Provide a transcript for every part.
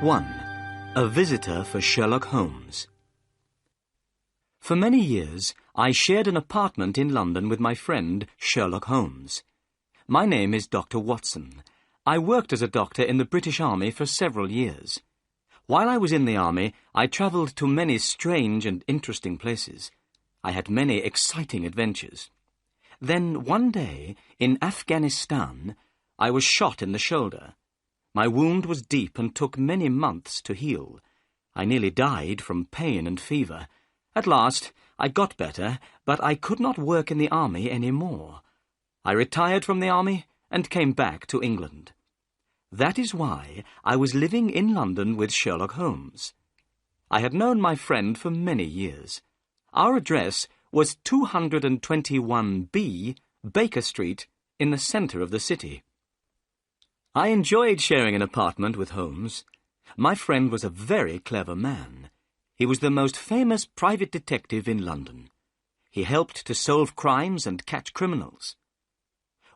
1. A Visitor for Sherlock Holmes. For many years, I shared an apartment in London with my friend Sherlock Holmes. My name is Dr. Watson. I worked as a doctor in the British Army for several years. While I was in the Army, I travelled to many strange and interesting places. I had many exciting adventures. Then, one day, in Afghanistan, I was shot in the shoulder. My wound was deep and took many months to heal. I nearly died from pain and fever. At last, I got better, but I could not work in the Army any more. I retired from the Army and came back to England. That is why I was living in London with Sherlock Holmes. I had known my friend for many years. Our address was 221B, Baker Street, in the centre of the city. I enjoyed sharing an apartment with Holmes. My friend was a very clever man. He was the most famous private detective in London. He helped to solve crimes and catch criminals.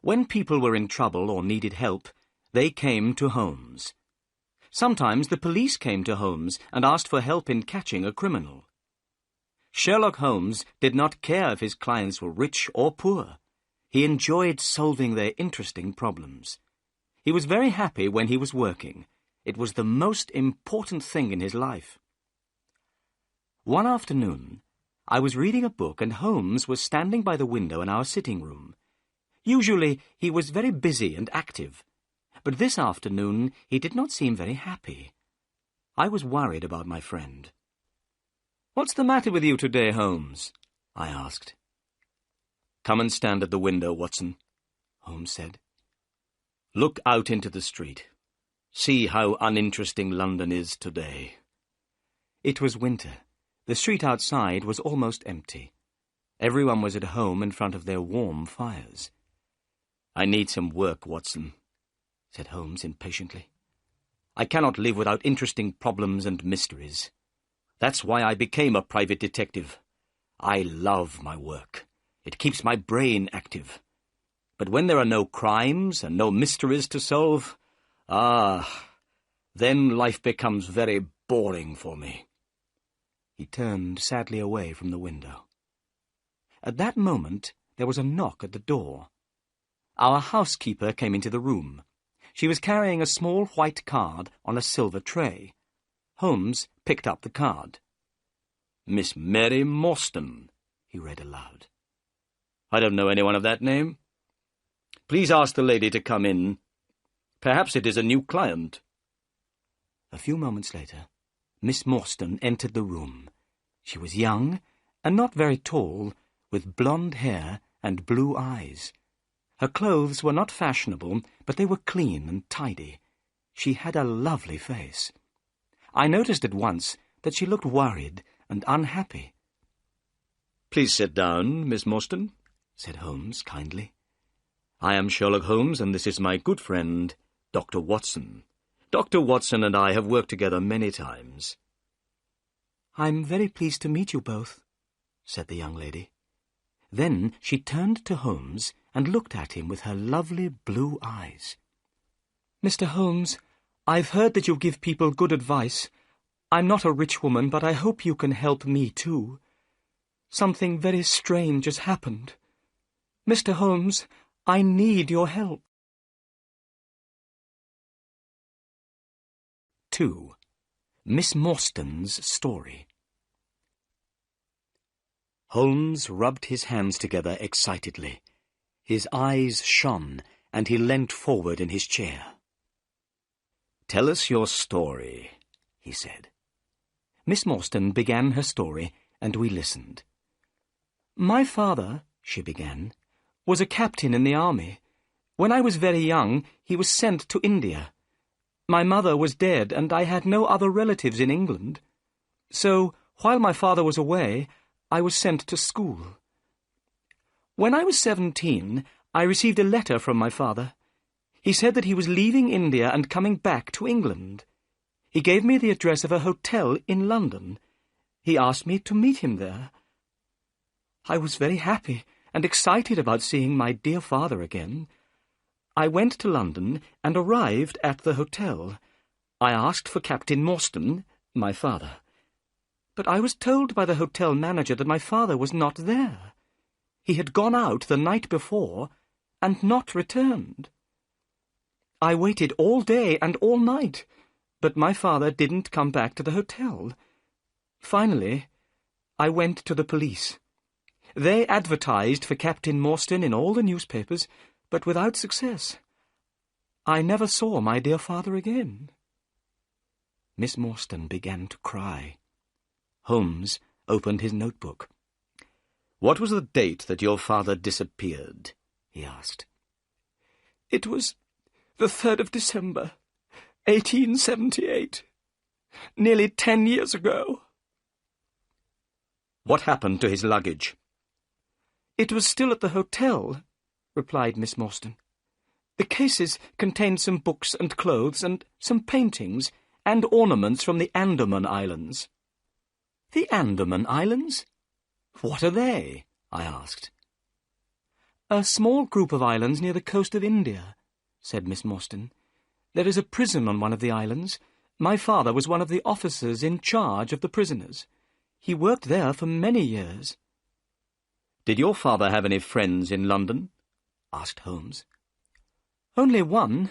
When people were in trouble or needed help, they came to Holmes. Sometimes the police came to Holmes and asked for help in catching a criminal. Sherlock Holmes did not care if his clients were rich or poor. He enjoyed solving their interesting problems. He was very happy when he was working. It was the most important thing in his life. One afternoon, I was reading a book and Holmes was standing by the window in our sitting room. Usually, he was very busy and active, but this afternoon he did not seem very happy. I was worried about my friend. "What's the matter with you today, Holmes?" I asked. "Come and stand at the window, Watson," Holmes said. "Look out into the street. See how uninteresting London is today." It was winter. The street outside was almost empty. Everyone was at home in front of their warm fires. "I need some work, Watson," said Holmes impatiently. "I cannot live without interesting problems and mysteries. That's why I became a private detective. I love my work. It keeps my brain active. But when there are no crimes and no mysteries to solve, then life becomes very boring for me." He turned sadly away from the window. At that moment, there was a knock at the door. Our housekeeper came into the room. She was carrying a small white card on a silver tray. Holmes picked up the card. "Miss Mary Morstan," he read aloud. "I don't know anyone of that name. Please ask the lady to come in. Perhaps it is a new client." A few moments later, Miss Morstan entered the room. She was young and not very tall, with blonde hair and blue eyes. Her clothes were not fashionable, but they were clean and tidy. She had a lovely face. I noticed at once that she looked worried and unhappy. "Please sit down, Miss Morstan," said Holmes kindly. "I am Sherlock Holmes, and this is my good friend, Dr. Watson. Dr. Watson and I have worked together many times." "I'm very pleased to meet you both," said the young lady. Then she turned to Holmes and looked at him with her lovely blue eyes. "Mr. Holmes, I've heard that you give people good advice. I'm not a rich woman, but I hope you can help me too. Something very strange has happened. Mr. Holmes, I need your help." 2. Miss Morstan's Story. Holmes rubbed his hands together excitedly. His eyes shone, and he leant forward in his chair. "Tell us your story," he said. Miss Morstan began her story, and we listened. "My father," she began, "was a captain in the army. When I was very young, he was sent to India. My mother was dead, and I had no other relatives in England. So, while my father was away, I was sent to school. When I was 17, I received a letter from my father. He said that he was leaving India and coming back to England. He gave me the address of a hotel in London. He asked me to meet him there. I was very happy and excited about seeing my dear father again. I went to London and arrived at the hotel. I asked for Captain Morstan, my father, but I was told by the hotel manager that my father was not there. He had gone out the night before and not returned. I waited all day and all night, but my father didn't come back to the hotel. Finally, I went to the police. They advertised for Captain Morstan in all the newspapers, but without success. I never saw my dear father again." Miss Morstan began to cry. Holmes opened his notebook. "What was the date that your father disappeared?" he asked. "It was the 3rd of December, 1878. Nearly 10 years ago." "What happened to his luggage?" "It was still at the hotel," replied Miss Morstan. "The cases contained some books and clothes and some paintings and ornaments from the Andaman Islands." "The Andaman Islands? What are they?" I asked. "A small group of islands near the coast of India," said Miss Morstan. "There is a prison on one of the islands. My father was one of the officers in charge of the prisoners. He worked there for many years." "Did your father have any friends in London?" asked Holmes. "Only one,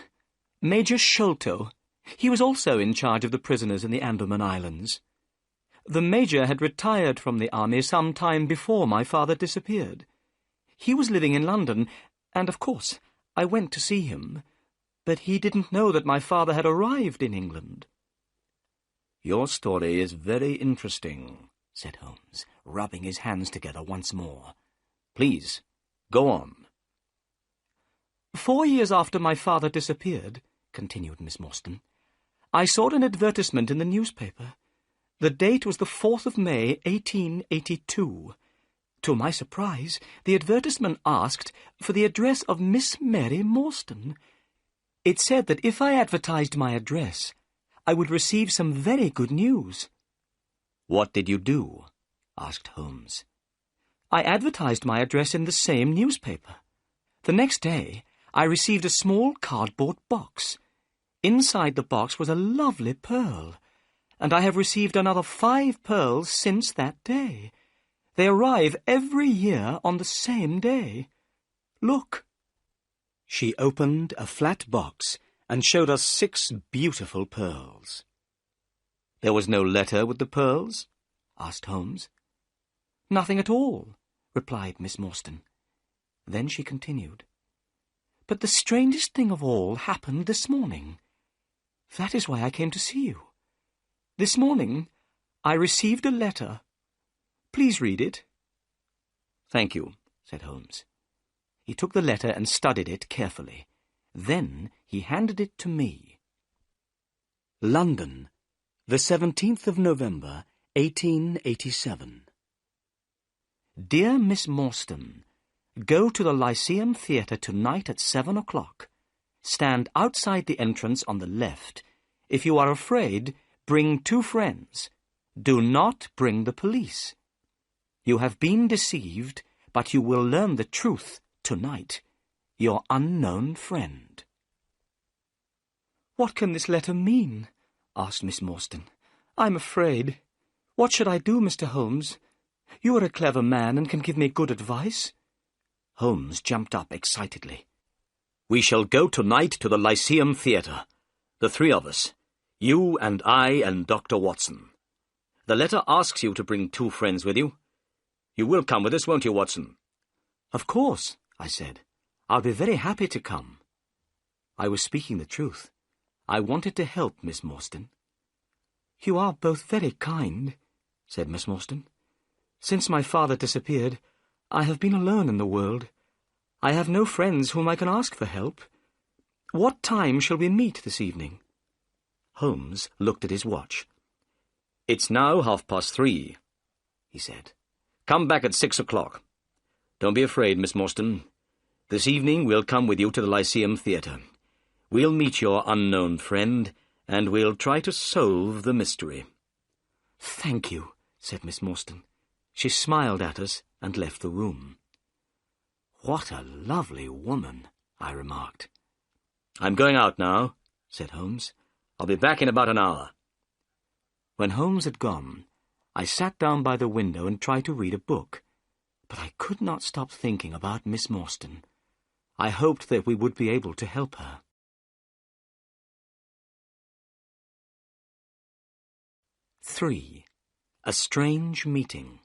Major Sholto. He was also in charge of the prisoners in the Andaman Islands. The Major had retired from the army some time before my father disappeared. He was living in London, and of course I went to see him, but he didn't know that my father had arrived in England." "Your story is very interesting," said Holmes, rubbing his hands together once more. "Please, go on." "4 years after my father disappeared," continued Miss Morstan, "I saw an advertisement in the newspaper. The date was the 4th of May, 1882. To my surprise, the advertisement asked for the address of Miss Mary Morstan. It said that if I advertised my address, I would receive some very good news." "What did you do?" asked Holmes. "I advertised my address in the same newspaper. The next day, I received a small cardboard box. Inside the box was a lovely pearl, and I have received another 5 pearls since that day. They arrive every year on the same day. Look." She opened a flat box and showed us 6 beautiful pearls. "There was no letter with the pearls?" asked Holmes. "Nothing at all," replied Miss Morstan. Then she continued, "But the strangest thing of all happened this morning. That is why I came to see you. This morning I received a letter. Please read it." "Thank you," said Holmes. He took the letter and studied it carefully. Then he handed it to me. London, the 17th of November, 1887. Dear Miss Morstan, go to the Lyceum Theatre tonight at 7 o'clock. Stand outside the entrance on the left. If you are afraid, bring 2 friends. Do not bring the police. You have been deceived, but you will learn the truth tonight. Your unknown friend. "What can this letter mean?" asked Miss Morstan. "I'm afraid. What should I do, Mr. Holmes? You are a clever man and can give me good advice." Holmes jumped up excitedly. "We shall go tonight to the Lyceum Theatre. The 3 of us. You and I and Dr. Watson. The letter asks you to bring 2 friends with you. You will come with us, won't you, Watson?" "Of course," I said. "I'll be very happy to come." I was speaking the truth. I wanted to help Miss Morstan. "You are both very kind," said Miss Morstan. "Since my father disappeared, I have been alone in the world. I have no friends whom I can ask for help. What time shall we meet this evening?" Holmes looked at his watch. "It's now 3:30, he said. "Come back at 6 o'clock. Don't be afraid, Miss Morstan. This evening we'll come with you to the Lyceum Theatre. We'll meet your unknown friend, and we'll try to solve the mystery." "Thank you," said Miss Morstan. She smiled at us and left the room. "What a lovely woman," I remarked. "I'm going out now," said Holmes. I'll be back in about an hour." When Holmes had gone, I sat down by the window and tried to read a book, but I could not stop thinking about Miss Morstan. I hoped that we would be able to help her. "3. A Strange Meeting."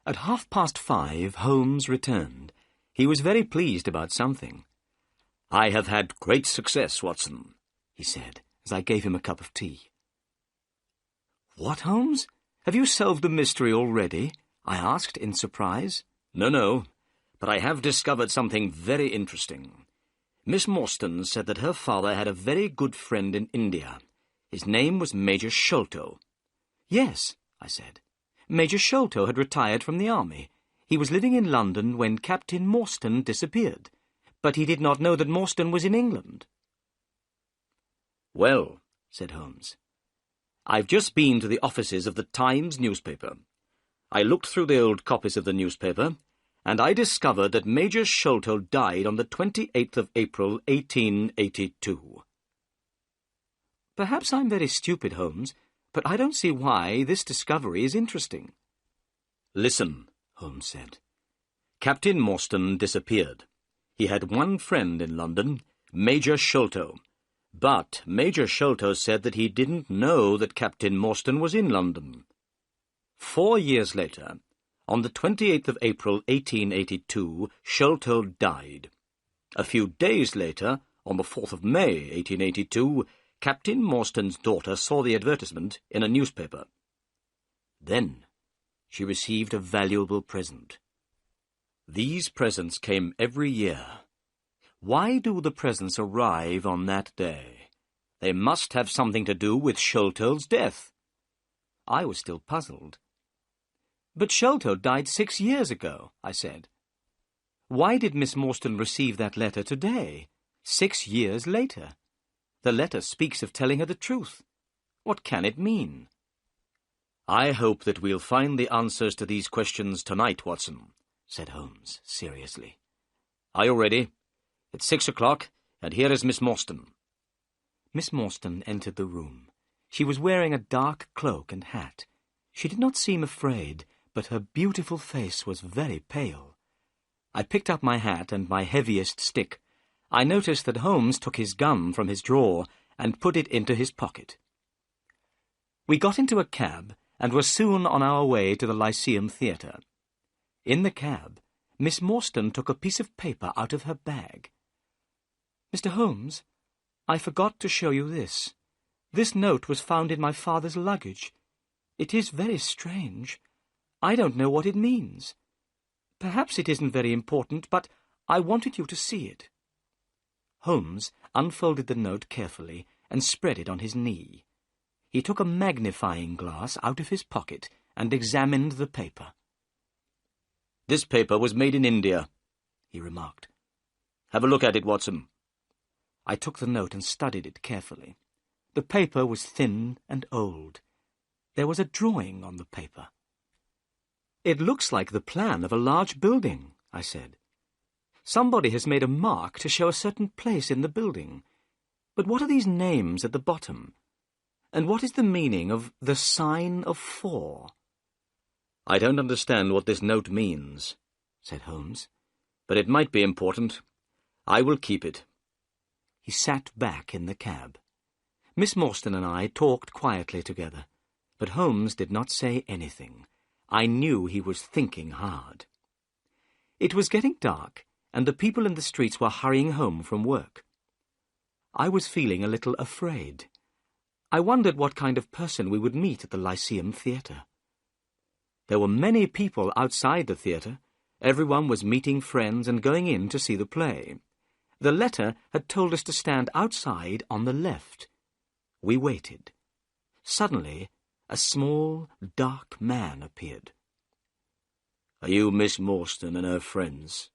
At 5:30, Holmes returned. He was very pleased about something. "I have had great success, Watson," he said, as I gave him a cup of tea. "What, Holmes? Have you solved the mystery already?" I asked in surprise. No, but I have discovered something very interesting. Miss Morstan said that her father had a very good friend in India. His name was Major Sholto." "Yes," I said. "Major Sholto had retired from the army. He was living in London when Captain Morstan disappeared, but he did not know that Morstan was in England." "Well," said Holmes, "I've just been to the offices of the Times newspaper. I looked through the old copies of the newspaper, and I discovered that Major Sholto died on the 28th of April, 1882. "Perhaps I'm very stupid, Holmes, but I don't see why this discovery is interesting." "Listen," Holmes said. "Captain Morstan disappeared. He had one friend in London, Major Sholto. But Major Sholto said that he didn't know that Captain Morstan was in London. 4 years later, on the 28th of April, 1882, Sholto died. A few days later, on the 4th of May, 1882, Captain Morstan's daughter saw the advertisement in a newspaper. Then she received a valuable present. These presents came every year. Why do the presents arrive on that day? They must have something to do with Sholto's death." I was still puzzled. "But Sholto died 6 years ago," I said. "Why did Miss Morstan receive that letter today, 6 years later? The letter speaks of telling her the truth. What can it mean?" "I hope that we'll find the answers to these questions tonight, Watson," said Holmes seriously. "Are you ready? It's 6 o'clock, and here is Miss Morstan." Miss Morstan entered the room. She was wearing a dark cloak and hat. She did not seem afraid, but her beautiful face was very pale. I picked up my hat and my heaviest stick. I noticed that Holmes took his gun from his drawer and put it into his pocket. We got into a cab and were soon on our way to the Lyceum Theatre. In the cab, Miss Morstan took a piece of paper out of her bag. "Mr. Holmes, I forgot to show you this. This note was found in my father's luggage. It is very strange. I don't know what it means. Perhaps it isn't very important, but I wanted you to see it." Holmes unfolded the note carefully and spread it on his knee. He took a magnifying glass out of his pocket and examined the paper. "This paper was made in India," he remarked. "Have a look at it, Watson." I took the note and studied it carefully. The paper was thin and old. There was a drawing on the paper. "It looks like the plan of a large building," I said. "Somebody has made a mark to show a certain place in the building. But what are these names at the bottom? And what is the meaning of the sign of 4? "I don't understand what this note means," said Holmes, "but it might be important. I will keep it." He sat back in the cab. Miss Morstan and I talked quietly together, but Holmes did not say anything. I knew he was thinking hard. It was getting dark, and the people in the streets were hurrying home from work. I was feeling a little afraid. I wondered what kind of person we would meet at the Lyceum Theatre. There were many people outside the theatre. Everyone was meeting friends and going in to see the play. The letter had told us to stand outside on the left. We waited. Suddenly, a small, dark man appeared. "Are you Miss Morstan and her friends?"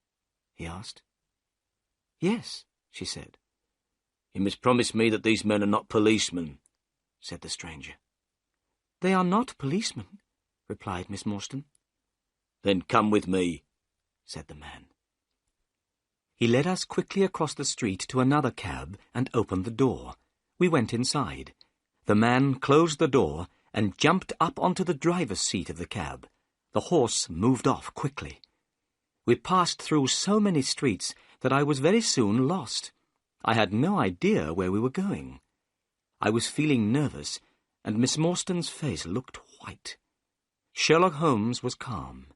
he asked. "Yes," she said. "You must promise me that these men are not policemen," said the stranger. "They are not policemen," replied Miss Morstan. "Then come with me," said the man. He led us quickly across the street to another cab and opened the door. We went inside. The man closed the door and jumped up onto the driver's seat of the cab. The horse moved off quickly. We passed through so many streets that I was very soon lost. I had no idea where we were going. I was feeling nervous, and Miss Morstan's face looked white. Sherlock Holmes was calm.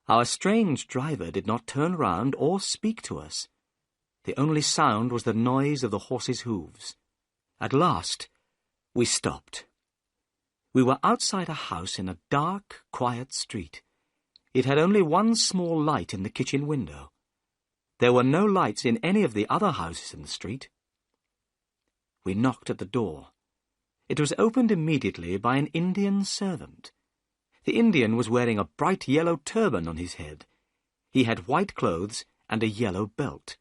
Our strange driver did not turn round or speak to us. The only sound was the noise of the horse's hooves. At last, we stopped. We were outside a house in a dark, quiet street. It had only one small light in the kitchen window. There were no lights in any of the other houses in the street. We knocked at the door. It was opened immediately by an Indian servant. The Indian was wearing a bright yellow turban on his head. He had white clothes and a yellow belt.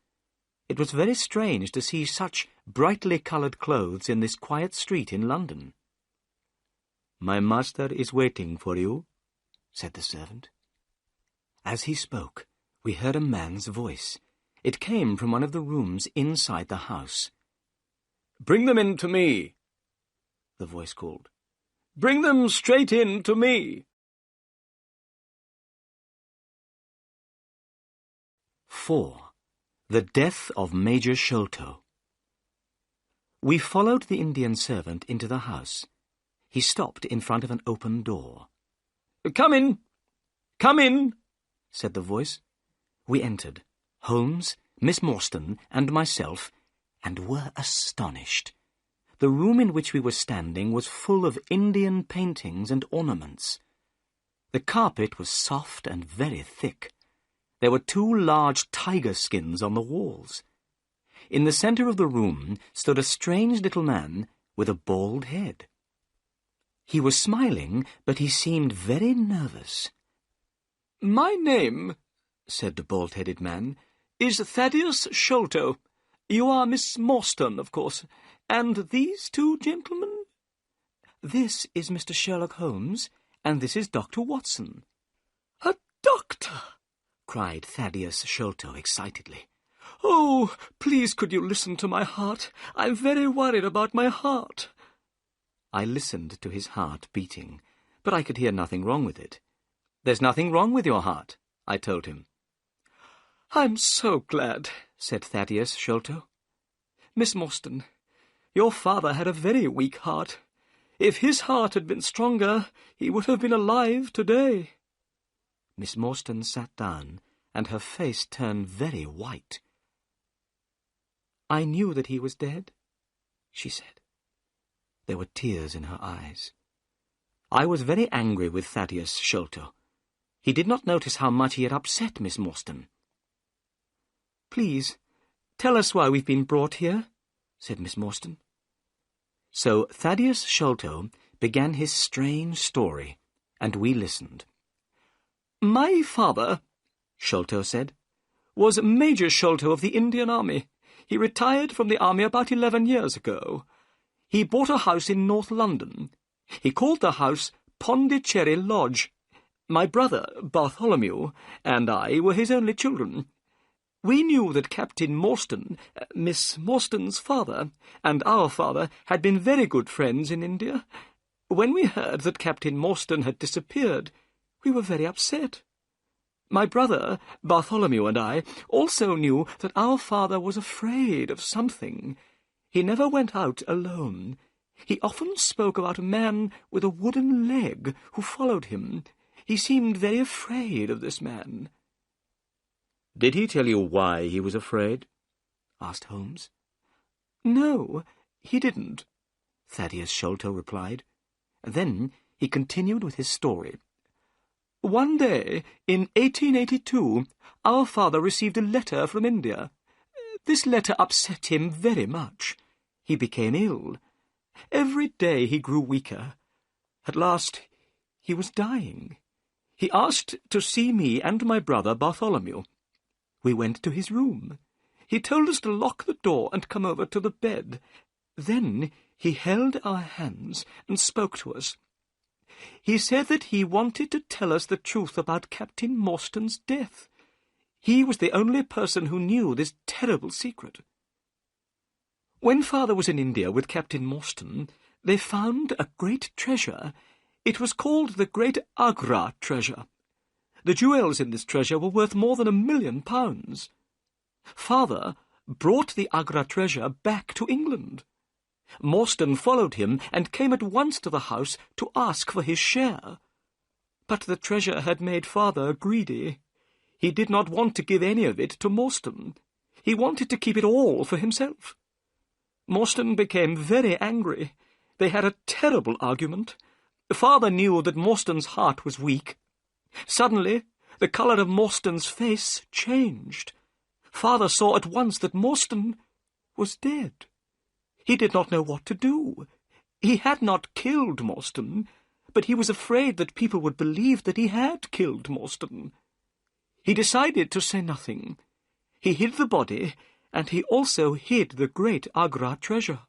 It was very strange to see such brightly coloured clothes in this quiet street in London. "My master is waiting for you," said the servant. As he spoke, we heard a man's voice. It came from one of the rooms inside the house. "Bring them in to me," the voice called. "Bring them straight in to me." 4. The Death of Major Sholto. We followed the Indian servant into the house. He stopped in front of an open door. "Come in! Come in!" said the voice. We entered, Holmes, Miss Morstan, and myself, and were astonished. The room in which we were standing was full of Indian paintings and ornaments. The carpet was soft and very thick. There were 2 large tiger skins on the walls. In the centre of the room stood a strange little man with a bald head. He was smiling, but he seemed very nervous. "My name," said the bald-headed man, "is Thaddeus Sholto. You are Miss Morstan, of course. And these 2 gentlemen?" "This is Mr. Sherlock Holmes, and this is Dr. Watson." "A doctor!" cried Thaddeus Sholto excitedly. "Oh, please could you listen to my heart? I'm very worried about my heart." I listened to his heart beating, but I could hear nothing wrong with it. "There's nothing wrong with your heart," I told him. "I'm so glad," said Thaddeus Sholto. "Miss Morstan, your father had a very weak heart. If his heart had been stronger, he would have been alive today." Miss Morstan sat down, and her face turned very white. "I knew that he was dead," she said. There were tears in her eyes. I was very angry with Thaddeus Sholto. He did not notice how much he had upset Miss Morstan. "Please, tell us why we've been brought here," said Miss Morstan. So Thaddeus Sholto began his strange story, and we listened. "My father," Sholto said, "was Major Sholto of the Indian Army. He retired from the army about 11 years ago. He bought a house in North London. He called the house Pondicherry Lodge. My brother, Bartholomew, and I were his only children. We knew that Captain Morstan, Miss Morstan's father, and our father had been very good friends in India. When we heard that Captain Morstan had disappeared, we were very upset. My brother, Bartholomew, and I also knew that our father was afraid of something. He never went out alone. He often spoke about a man with a wooden leg who followed him. He seemed very afraid of this man." "Did he tell you why he was afraid?" asked Holmes. "No, he didn't," Thaddeus Sholto replied. Then he continued with his story. "One day, in 1882, our father received a letter from India. This letter upset him very much. He became ill. Every day he grew weaker. At last, he was dying. He asked to see me and my brother Bartholomew. We went to his room. He told us to lock the door and come over to the bed. Then he held our hands and spoke to us. He said that he wanted to tell us the truth about Captain Morstan's death. He was the only person who knew this terrible secret." When Father was in India with Captain Morstan, they found a great treasure. It was called the Great Agra treasure. The jewels in this treasure were worth more than £1,000,000. Father brought the Agra treasure back to England. Morstan followed him and came at once to the house to ask for his share. But the treasure had made Father greedy. He did not want to give any of it to Morstan. He wanted to keep it all for himself. Morstan became very angry. They had a terrible argument. Father knew that Morstan's heart was weak. Suddenly, the colour of Morstan's face changed. Father saw at once that Morstan was dead. He did not know what to do. He had not killed Morstan, but he was afraid that people would believe that he had killed Morstan. He decided to say nothing. He hid the body, and he also hid the great Agra treasure.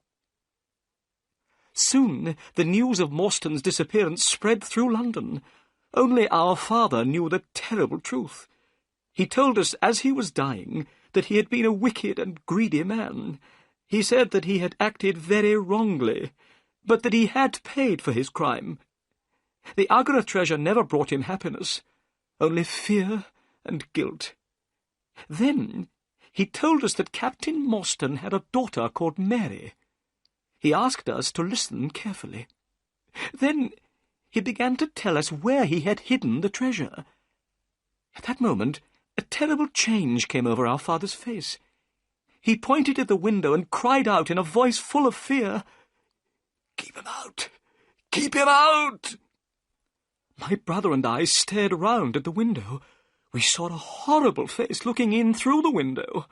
Soon the news of Morstan's disappearance spread through London. Only our father knew the terrible truth. He told us as he was dying that he had been a wicked and greedy man. He said that he had acted very wrongly, but that he had paid for his crime. The Agra treasure never brought him happiness, only fear and guilt. Then he told us that Captain Morstan had a daughter called Mary. He asked us to listen carefully. Then he began to tell us where he had hidden the treasure. At that moment, a terrible change came over our father's face. He pointed at the window and cried out in a voice full of fear, "Keep him out! Keep him out!" My brother and I stared round at the window. We saw a horrible face looking in through the window.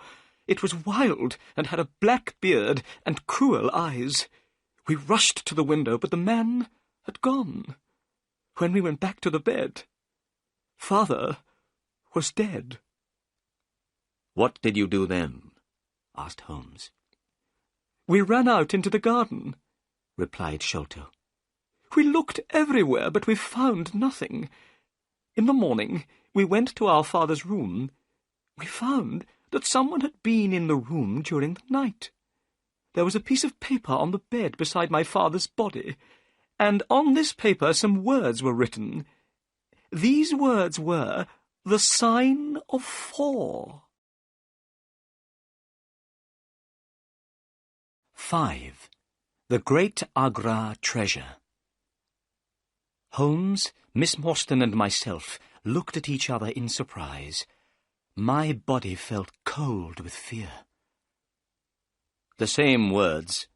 It was wild and had a black beard and cruel eyes. We rushed to the window, but the man had gone. When we went back to the bed, Father was dead. "What did you do then?" asked Holmes. "We ran out into the garden," replied Sholto. "We looked everywhere, but we found nothing. In the morning, we went to our father's room. We found that someone had been in the room during the night. There was a piece of paper on the bed beside my father's body, and on this paper some words were written. These words were, 'The sign of 4. 5. The Great Agra Treasure. Holmes, Miss Morstan, and myself looked at each other in surprise. My body felt cold with fear. "The same words,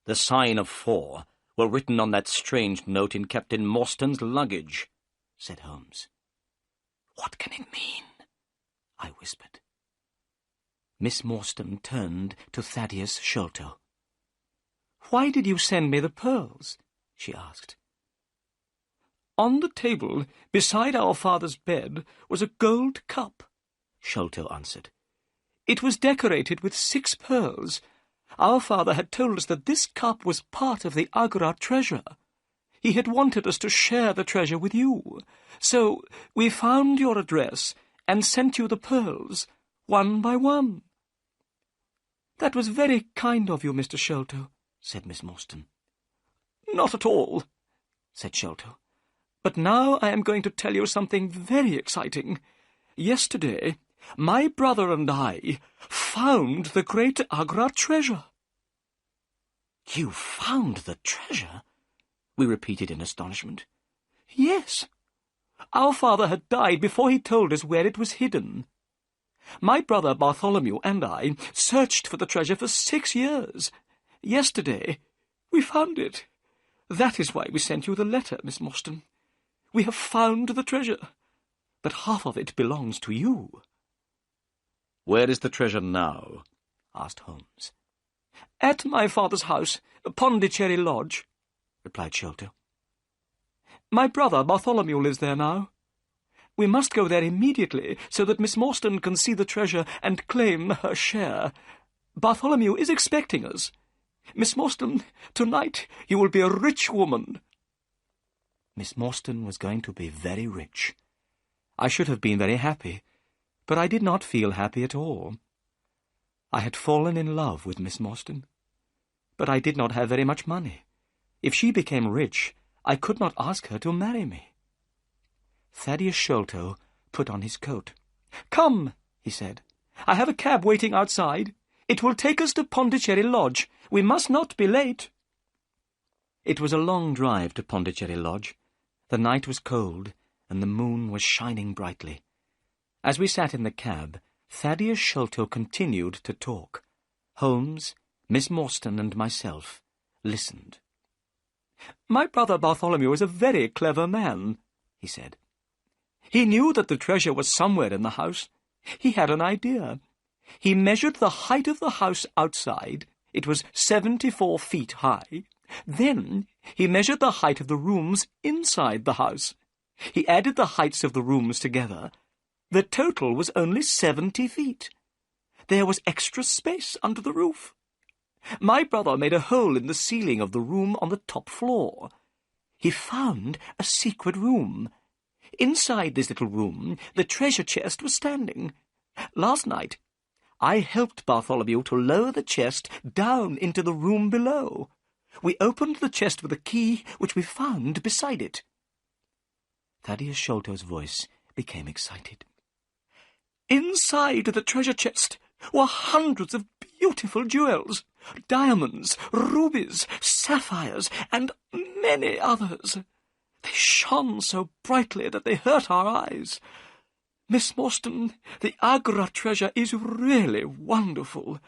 'The sign of 4, were written on that strange note in Captain Morstan's luggage," said Holmes. "What can it mean?" I whispered. Miss Morstan turned to Thaddeus Sholto. "Why did you send me the pearls?" she asked. "On the table, beside our father's bed, was a gold cup," Sholto answered. "It was decorated with 6 pearls. Our father had told us that this cup was part of the Agra treasure. He had wanted us to share the treasure with you. So we found your address and sent you the pearls, one by one." "That was very kind of you, Mr. Sholto," said Miss Morstan. "Not at all," said Sholto. "But now I am going to tell you something very exciting. Yesterday, my brother and I found the great Agra treasure." "You found the treasure?" we repeated in astonishment. "Yes. Our father had died before he told us where it was hidden. My brother Bartholomew and I searched for the treasure for 6 years. Yesterday, we found it. That is why we sent you the letter, Miss Morstan. We have found the treasure, but half of it belongs to you." "Where is the treasure now?" asked Holmes. "At my father's house, Pondicherry Lodge," replied Sholto. "My brother Bartholomew lives there now. We must go there immediately so that Miss Morstan can see the treasure and claim her share. Bartholomew is expecting us. Miss Morstan, tonight you will be a rich woman." Miss Morstan was going to be very rich. I should have been very happy, but I did not feel happy at all. I had fallen in love with Miss Morstan. But I did not have very much money. If she became rich, I could not ask her to marry me. Thaddeus Sholto put on his coat. "Come," he said. "I have a cab waiting outside. It will take us to Pondicherry Lodge. We must not be late." It was a long drive to Pondicherry Lodge. The night was cold, and the moon was shining brightly. As we sat in the cab, Thaddeus Sholto continued to talk. Holmes, Miss Morstan, and myself listened. "My brother Bartholomew is a very clever man," he said. "He knew that the treasure was somewhere in the house. He had an idea. He measured the height of the house outside. It was 74 feet high. Then he measured the height of the rooms inside the house. He added the heights of the rooms together. The total was only 70 feet. There was extra space under the roof. My brother made a hole in the ceiling of the room on the top floor. He found a secret room. Inside this little room, the treasure chest was standing. Last night, I helped Bartholomew to lower the chest down into the room below. We opened the chest with a key which we found beside it." Thaddeus Sholto's voice became excited. "Inside the treasure chest were hundreds of beautiful jewels, diamonds, rubies, sapphires, and many others. They shone so brightly that they hurt our eyes. Miss Morstan, the Agra treasure is really wonderful.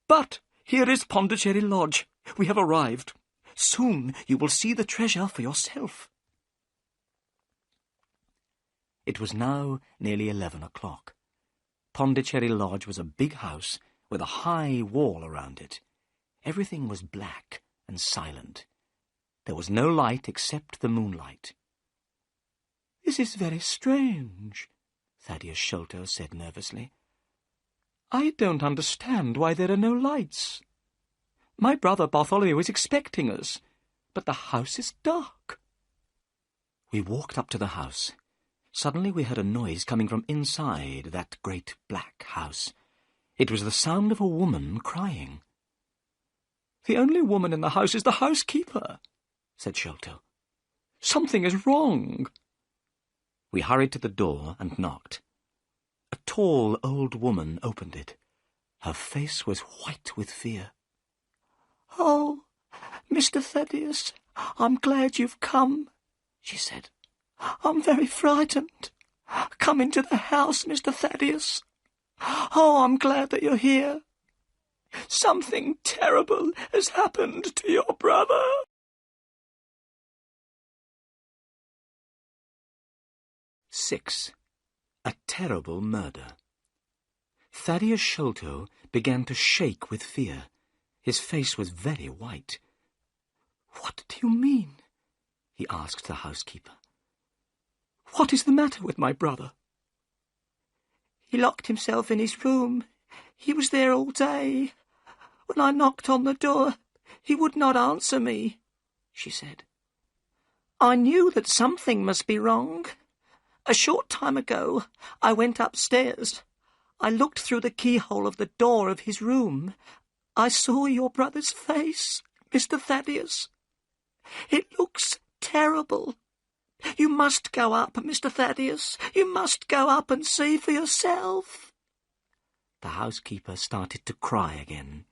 But here is Pondicherry Lodge. We have arrived. Soon you will see the treasure for yourself." It was now nearly 11 o'clock. Pondicherry Lodge was a big house with a high wall around it. Everything was black and silent. There was no light except the moonlight. "This is very strange," Thaddeus Sholto said nervously. "I don't understand why there are no lights. My brother Bartholomew is expecting us, but the house is dark." We walked up to the house. Suddenly we heard a noise coming from inside that great black house. It was the sound of a woman crying. "The only woman in the house is the housekeeper," said Sholto. "Something is wrong." We hurried to the door and knocked. A tall old woman opened it. Her face was white with fear. "Oh, Mr. Thaddeus, I'm glad you've come," she said. "I'm very frightened. Come into the house, Mr. Thaddeus. Oh, I'm glad that you're here. Something terrible has happened to your brother." "6. A terrible murder." Thaddeus Sholto began to shake with fear. His face was very white. "What do you mean?" he asked the housekeeper. "What is the matter with my brother?" "He locked himself in his room. He was there all day. When I knocked on the door, he would not answer me," she said. "I knew that something must be wrong. A short time ago, I went upstairs. I looked through the keyhole of the door of his room. I saw your brother's face, Mr. Thaddeus. It looks terrible. You must go up, Mr. Thaddeus. You must go up and see for yourself." The housekeeper started to cry again.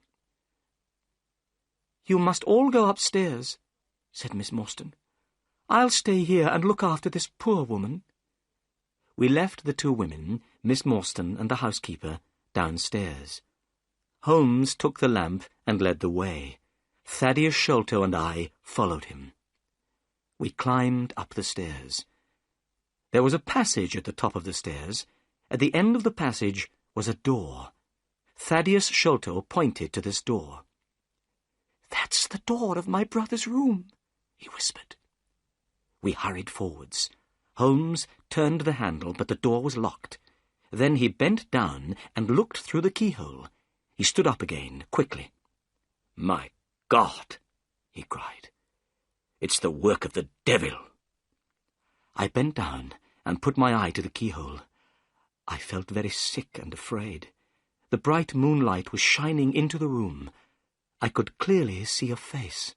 "You must all go upstairs," said Miss Morstan. "I'll stay here and look after this poor woman." We left the two women, Miss Morstan and the housekeeper, downstairs. Holmes took the lamp and led the way. Thaddeus Sholto and I followed him. We climbed up the stairs. There was a passage at the top of the stairs. At the end of the passage was a door. Thaddeus Sholto pointed to this door. "That's the door of my brother's room," he whispered. We hurried forwards. Holmes turned the handle, but the door was locked. Then he bent down and looked through the keyhole. He stood up again, quickly. "My God!" he cried. "It's the work of the devil." I bent down and put my eye to the keyhole. I felt very sick and afraid. The bright moonlight was shining into the room. I could clearly see a face.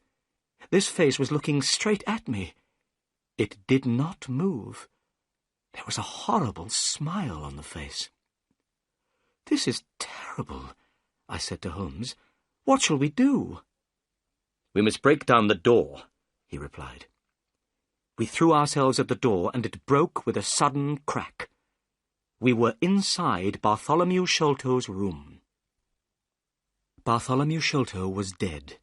This face was looking straight at me. It did not move. There was a horrible smile on the face. "This is terrible," I said to Holmes. "What shall we do?" "We must break down the door," he replied. We threw ourselves at the door, and it broke with a sudden crack. We were inside Bartholomew Sholto's room. Bartholomew Sholto was dead.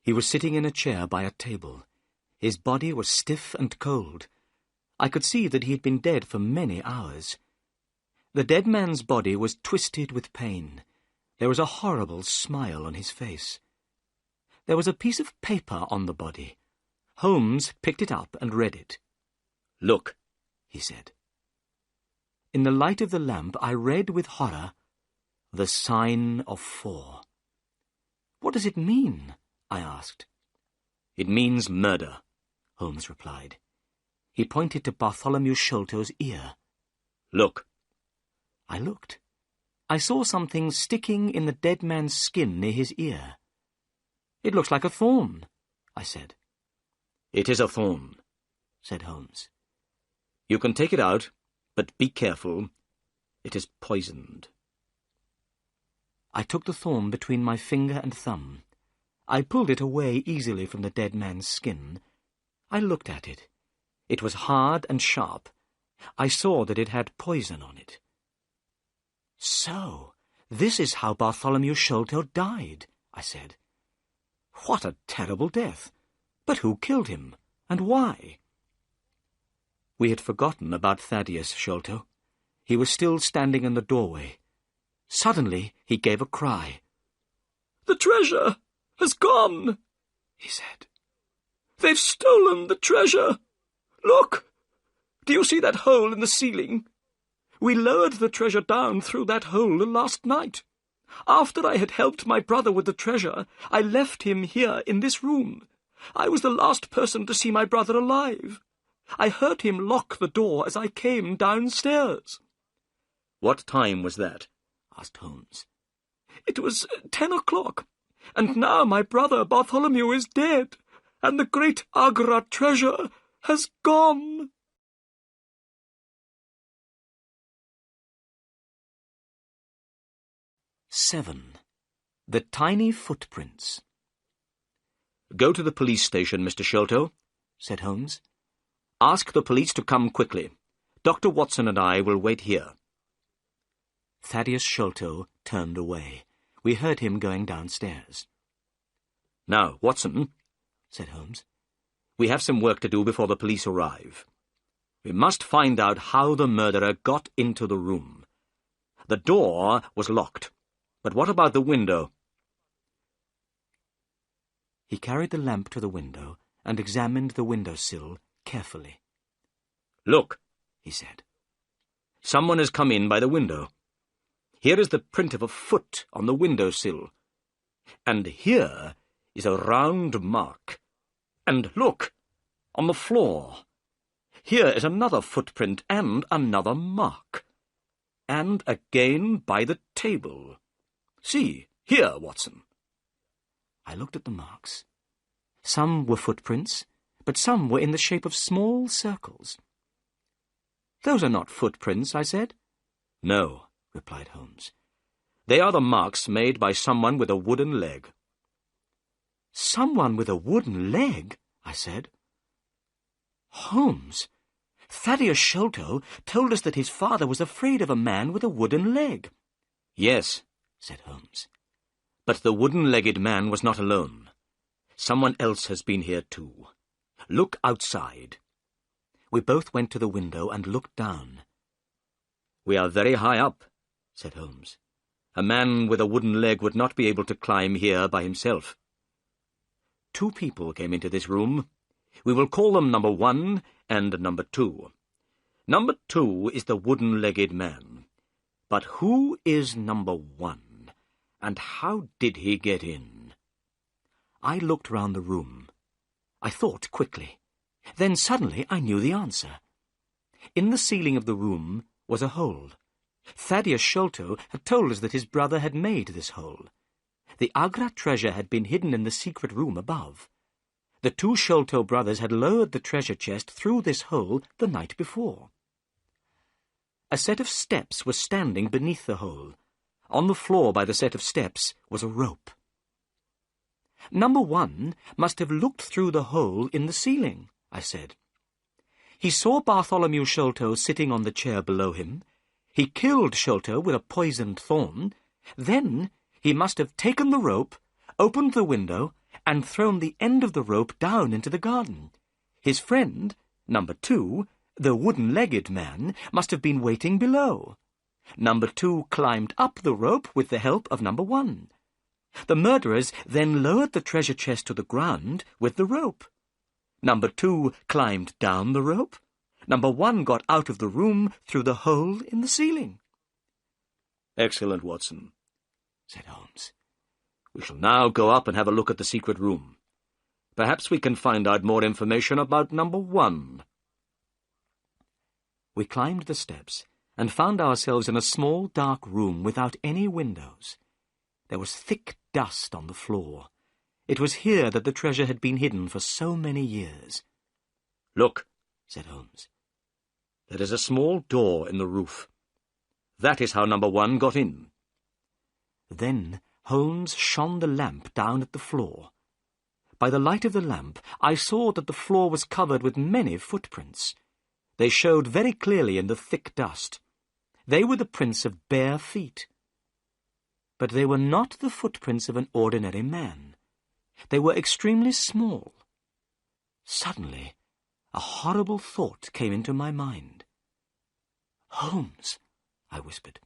He was sitting in a chair by a table. His body was stiff and cold. I could see that he had been dead for many hours. The dead man's body was twisted with pain. There was a horrible smile on his face. There was a piece of paper on the body. Holmes picked it up and read it. "Look," he said. In the light of the lamp, I read with horror, "The sign of 4." "What does it mean?" I asked. "It means murder," Holmes replied. He pointed to Bartholomew Sholto's ear. "Look." I looked. I saw something sticking in the dead man's skin near his ear. "It looks like a thorn," I said. "It is a thorn," said Holmes. "You can take it out, but be careful. It is poisoned." I took the thorn between my finger and thumb. I pulled it away easily from the dead man's skin. I looked at it. It was hard and sharp. I saw that it had poison on it. "So, this is how Bartholomew Sholto died," I said. "What a terrible death! But who killed him, and why?" We had forgotten about Thaddeus Sholto. He was still standing in the doorway. Suddenly he gave a cry. "The treasure has gone," he said. "They've stolen the treasure. Look! Do you see that hole in the ceiling? We lowered the treasure down through that hole last night. After I had helped my brother with the treasure, I left him here in this room. I was the last person to see my brother alive. I heard him lock the door as I came downstairs." "What time was that?" asked Holmes. "It was 10 o'clock, and now my brother Bartholomew is dead, and the great Agra treasure has gone." "7. The Tiny Footprints." "Go to the police station, Mr. Sholto," said Holmes. "Ask the police to come quickly. Dr. Watson and I will wait here." Thaddeus Sholto turned away. We heard him going downstairs. "Now, Watson," said Holmes, "we have some work to do before the police arrive. We must find out how the murderer got into the room. The door was locked, but what about the window?" He carried the lamp to the window and examined the window-sill carefully. "Look," he said. "Someone has come in by the window. Here is the print of a foot on the window-sill. And here is a round mark. And look, on the floor. Here is another footprint and another mark. And again by the table. See, here, Watson." I looked at the marks. Some were footprints, but some were in the shape of small circles. "Those are not footprints," I said. "No," replied Holmes. "They are the marks made by someone with a wooden leg." "Someone with a wooden leg?" I said. "Holmes, Thaddeus Sholto told us that his father was afraid of a man with a wooden leg." "Yes," said Holmes. "But the wooden-legged man was not alone. Someone else has been here too. Look outside." We both went to the window and looked down. "We are very high up," said Holmes. "A man with a wooden leg would not be able to climb here by himself." "Two people came into this room. We will call them number 1 and number 2. Number 2 is the wooden-legged man. But who is number 1? And how did he get in?" I looked round the room. I thought quickly. Then suddenly I knew the answer. In the ceiling of the room was a hole. Thaddeus Sholto had told us that his brother had made this hole. The Agra treasure had been hidden in the secret room above. The two Sholto brothers had lowered the treasure chest through this hole the night before. A set of steps was standing beneath the hole. On the floor by the set of steps was a rope. Number 1 must have looked through the hole in the ceiling, I said. He saw Bartholomew Sholto sitting on the chair below him. He killed Sholto with a poisoned thorn. Then he must have taken the rope, opened the window, and thrown the end of the rope down into the garden. His friend, number 2, the wooden-legged man, must have been waiting below. Number 2 climbed up the rope with the help of number 1. The murderers then lowered the treasure chest to the ground with the rope. Number 2 climbed down the rope. Number 1 got out of the room through the hole in the ceiling. Excellent, Watson, said Holmes. We shall now go up and have a look at the secret room. Perhaps we can find out more information about number 1. We climbed the steps and found ourselves in a small, dark room without any windows. There was thick dust on the floor. It was here that the treasure had been hidden for so many years. Look, said Holmes. There is a small door in the roof. That is how number 1 got in. Then Holmes shone the lamp down at the floor. By the light of the lamp, I saw that the floor was covered with many footprints. They showed very clearly in the thick dust. They were the prints of bare feet. But they were not the footprints of an ordinary man. They were extremely small. Suddenly, a horrible thought came into my mind. "Holmes," I whispered,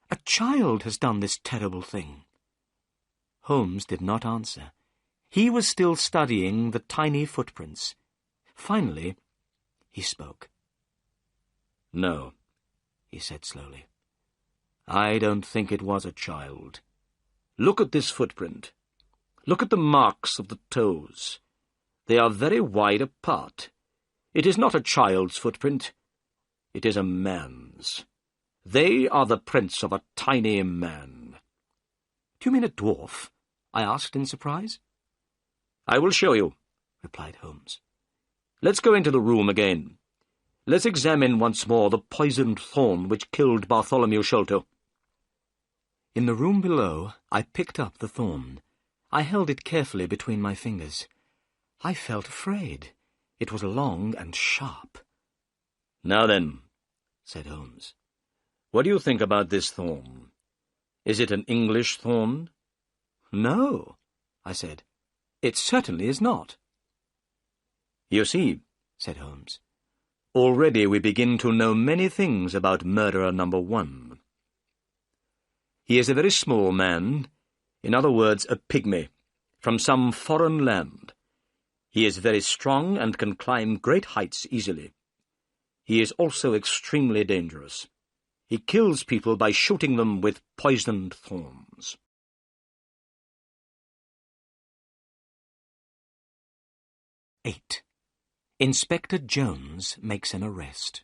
"a child has done this terrible thing." Holmes did not answer. He was still studying the tiny footprints. Finally, he spoke. "No," he said slowly. "I don't think it was a child. Look at this footprint. Look at the marks of the toes. They are very wide apart. It is not a child's footprint. It is a man's. They are the prints of a tiny man." "Do you mean a dwarf?" I asked in surprise. "I will show you," replied Holmes. "Let's go into the room again. Let's examine once more the poisoned thorn which killed Bartholomew Sholto." In the room below, I picked up the thorn. I held it carefully between my fingers. I felt afraid. It was long and sharp. "Now then," said Holmes, "what do you think about this thorn? Is it an English thorn?" "No," I said. "It certainly is not." "You see," said Holmes, "already we begin to know many things about murderer number 1. He is a very small man, in other words, a pygmy, from some foreign land. He is very strong and can climb great heights easily. He is also extremely dangerous. He kills people by shooting them with poisoned thorns." "8. Inspector Jones makes an arrest."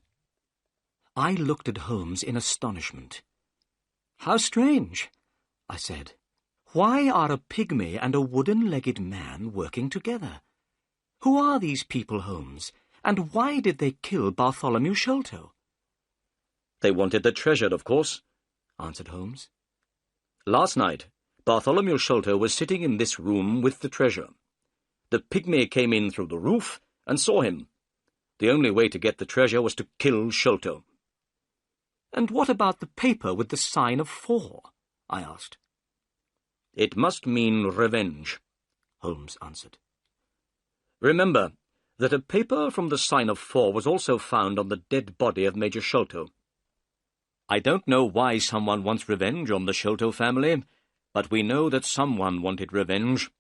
I looked at Holmes in astonishment. "How strange," I said. "Why are a pygmy and a wooden-legged man working together? Who are these people, Holmes, and why did they kill Bartholomew Sholto?" "They wanted the treasure, of course," answered Holmes. "Last night, Bartholomew Sholto was sitting in this room with the treasure. The pygmy came in through the roof and saw him. The only way to get the treasure was to kill Sholto." "And what about the paper with the sign of 4? I asked. "It must mean revenge," Holmes answered. "Remember that a paper from the sign of 4 was also found on the dead body of Major Sholto. I don't know why someone wants revenge on the Sholto family, but we know that someone wanted revenge.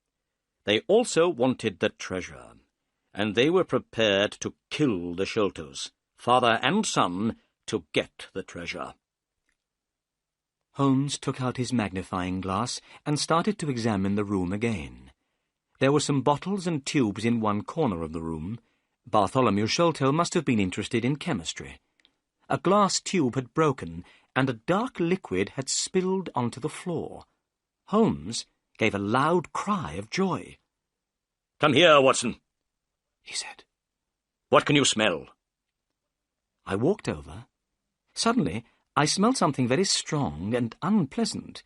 They also wanted the treasure, and they were prepared to kill the Sholtos, father and son, to get the treasure." Holmes took out his magnifying glass and started to examine the room again. There were some bottles and tubes in one corner of the room. Bartholomew Sholto must have been interested in chemistry. A glass tube had broken, and a dark liquid had spilled onto the floor. Holmes gave a loud cry of joy. "Come here, Watson," he said. "What can you smell?" I walked over. Suddenly, I smelled something very strong and unpleasant.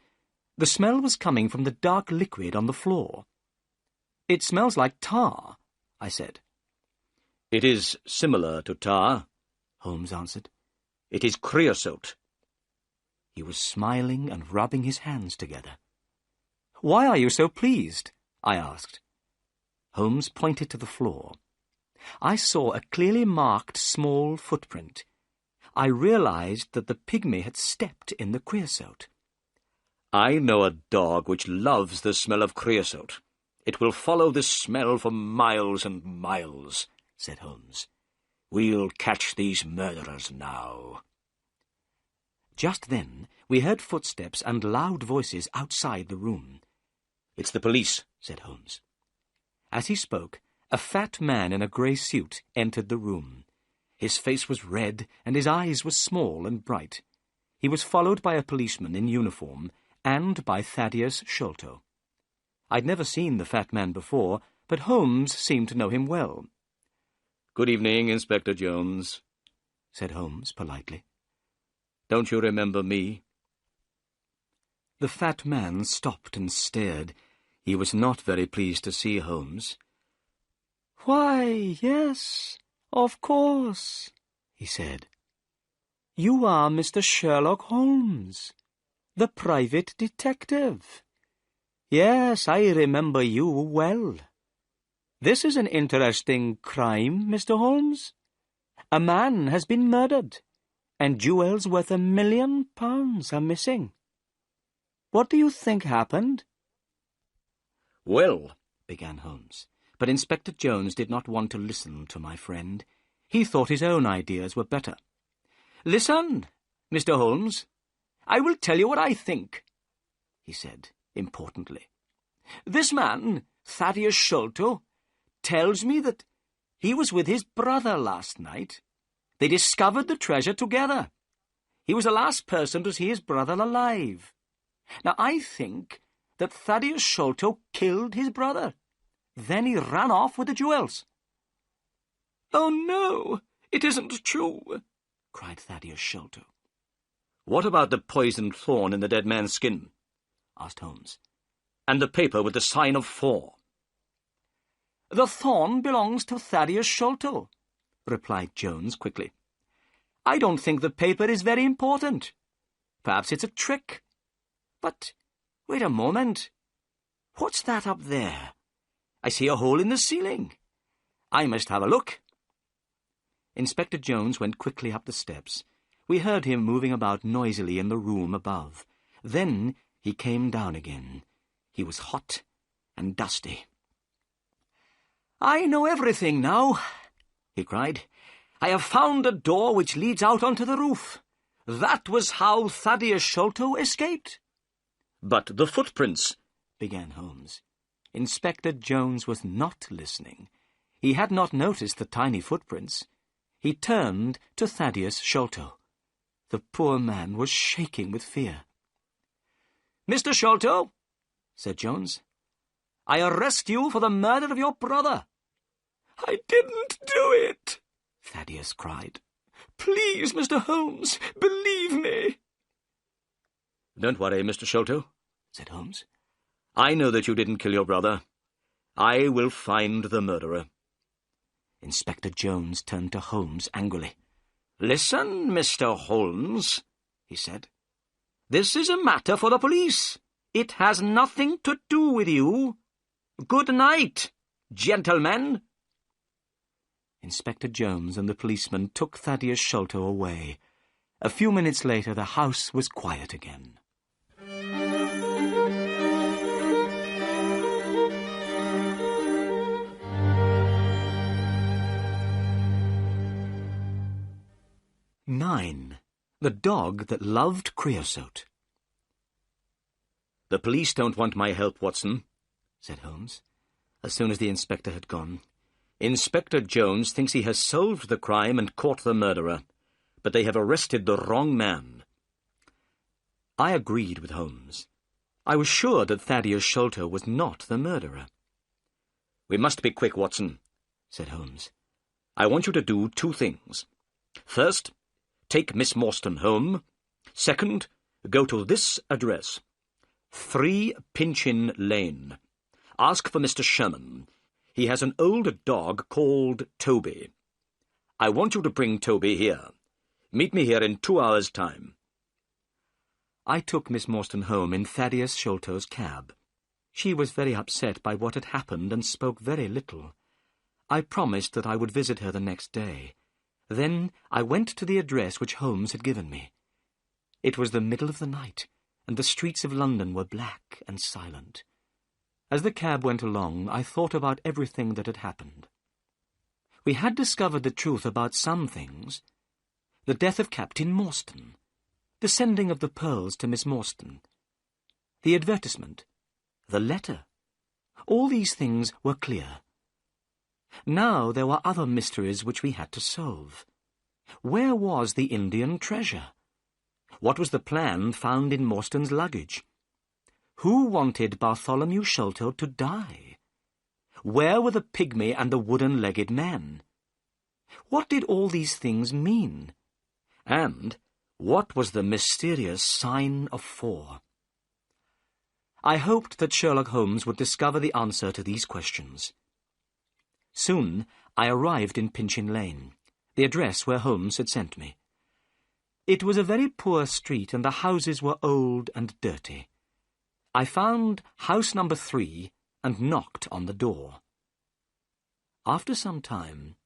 The smell was coming from the dark liquid on the floor. "It smells like tar," I said. "It is similar to tar," Holmes answered. "It is creosote." He was smiling and rubbing his hands together. "Why are you so pleased?" I asked. Holmes pointed to the floor. I saw a clearly marked small footprint. I realized that the pygmy had stepped in the creosote. "I know a dog which loves the smell of creosote. It will follow this smell for miles and miles," said Holmes. "We'll catch these murderers now." Just then, we heard footsteps and loud voices outside the room. "It's the police," said Holmes. As he spoke, a fat man in a grey suit entered the room. His face was red, and his eyes were small and bright. He was followed by a policeman in uniform and by Thaddeus Sholto. I'd never seen the fat man before, but Holmes seemed to know him well. "Good evening, Inspector Jones," said Holmes politely. "Don't you remember me?" The fat man stopped and stared. He was not very pleased to see Holmes. "Why, yes, of course," he said. "You are Mr. Sherlock Holmes, the private detective. Yes, I remember you well. This is an interesting crime, Mr. Holmes. A man has been murdered, and jewels worth £1 million are missing. What do you think happened?" "Well," began Holmes, but Inspector Jones did not want to listen to my friend. He thought his own ideas were better. "Listen, Mr. Holmes. I will tell you what I think," he said importantly. "This man, Thaddeus Sholto, tells me that he was with his brother last night. They discovered the treasure together. He was the last person to see his brother alive. Now, I think that Thaddeus Sholto killed his brother. Then he ran off with the jewels." "Oh, no, it isn't true," cried Thaddeus Sholto. "What about the poisoned thorn in the dead man's skin?" asked Holmes. "And the paper with the sign of 4? "The thorn belongs to Thaddeus Sholto," replied Jones quickly. "I don't think the paper is very important. Perhaps it's a trick. But wait a moment. What's that up there? I see a hole in the ceiling. I must have a look." Inspector Jones went quickly up the steps. We heard him moving about noisily in the room above. Then he came down again. He was hot and dusty. "I know everything now," he cried. "I have found a door which leads out onto the roof. That was how Thaddeus Sholto escaped." "But the footprints," began Holmes. Inspector Jones was not listening. He had not noticed the tiny footprints. He turned to Thaddeus Sholto. The poor man was shaking with fear. "Mr. Sholto," said Jones, "I arrest you for the murder of your brother." "I didn't do it," Thaddeus cried. "Please, Mr. Holmes, believe me." "Don't worry, Mr. Sholto," said Holmes. "I know that you didn't kill your brother. I will find the murderer." Inspector Jones turned to Holmes angrily. "Listen, Mr. Holmes," he said. "This is a matter for the police. It has nothing to do with you. Good night, gentlemen." Inspector Jones and the policeman took Thaddeus Sholto away. A few minutes later, the house was quiet again. "9. The Dog That Loved Creosote." "The police don't want my help, Watson," said Holmes, as soon as the inspector had gone. "Inspector Jones thinks he has solved the crime and caught the murderer, but they have arrested the wrong man." I agreed with Holmes. I was sure that Thaddeus Sholto was not the murderer. "We must be quick, Watson," said Holmes. "I want you to do 2 things. First, take Miss Morstan home. Second, go to this address, 3 Pinchin Lane. Ask for Mr. Sherman. He has an old dog called Toby. I want you to bring Toby here. Meet me here in 2 hours' time." I took Miss Morstan home in Thaddeus Sholto's cab. She was very upset by what had happened and spoke very little. I promised that I would visit her the next day. Then I went to the address which Holmes had given me. It was the middle of the night, and the streets of London were black and silent. As the cab went along, I thought about everything that had happened. We had discovered the truth about some things. The death of Captain Morstan, the sending of the pearls to Miss Morstan, the advertisement, the letter. All these things were clear. Now there were other mysteries which we had to solve. Where was the Indian treasure? What was the plan found in Morstan's luggage? Who wanted Bartholomew Sholto to die? Where were the pygmy and the wooden-legged men? What did all these things mean? And what was the mysterious sign of 4? I hoped that Sherlock Holmes would discover the answer to these questions. Soon I arrived in Pinchin Lane, the address where Holmes had sent me. It was a very poor street, and the houses were old and dirty. I found house number 3 and knocked on the door. After some time,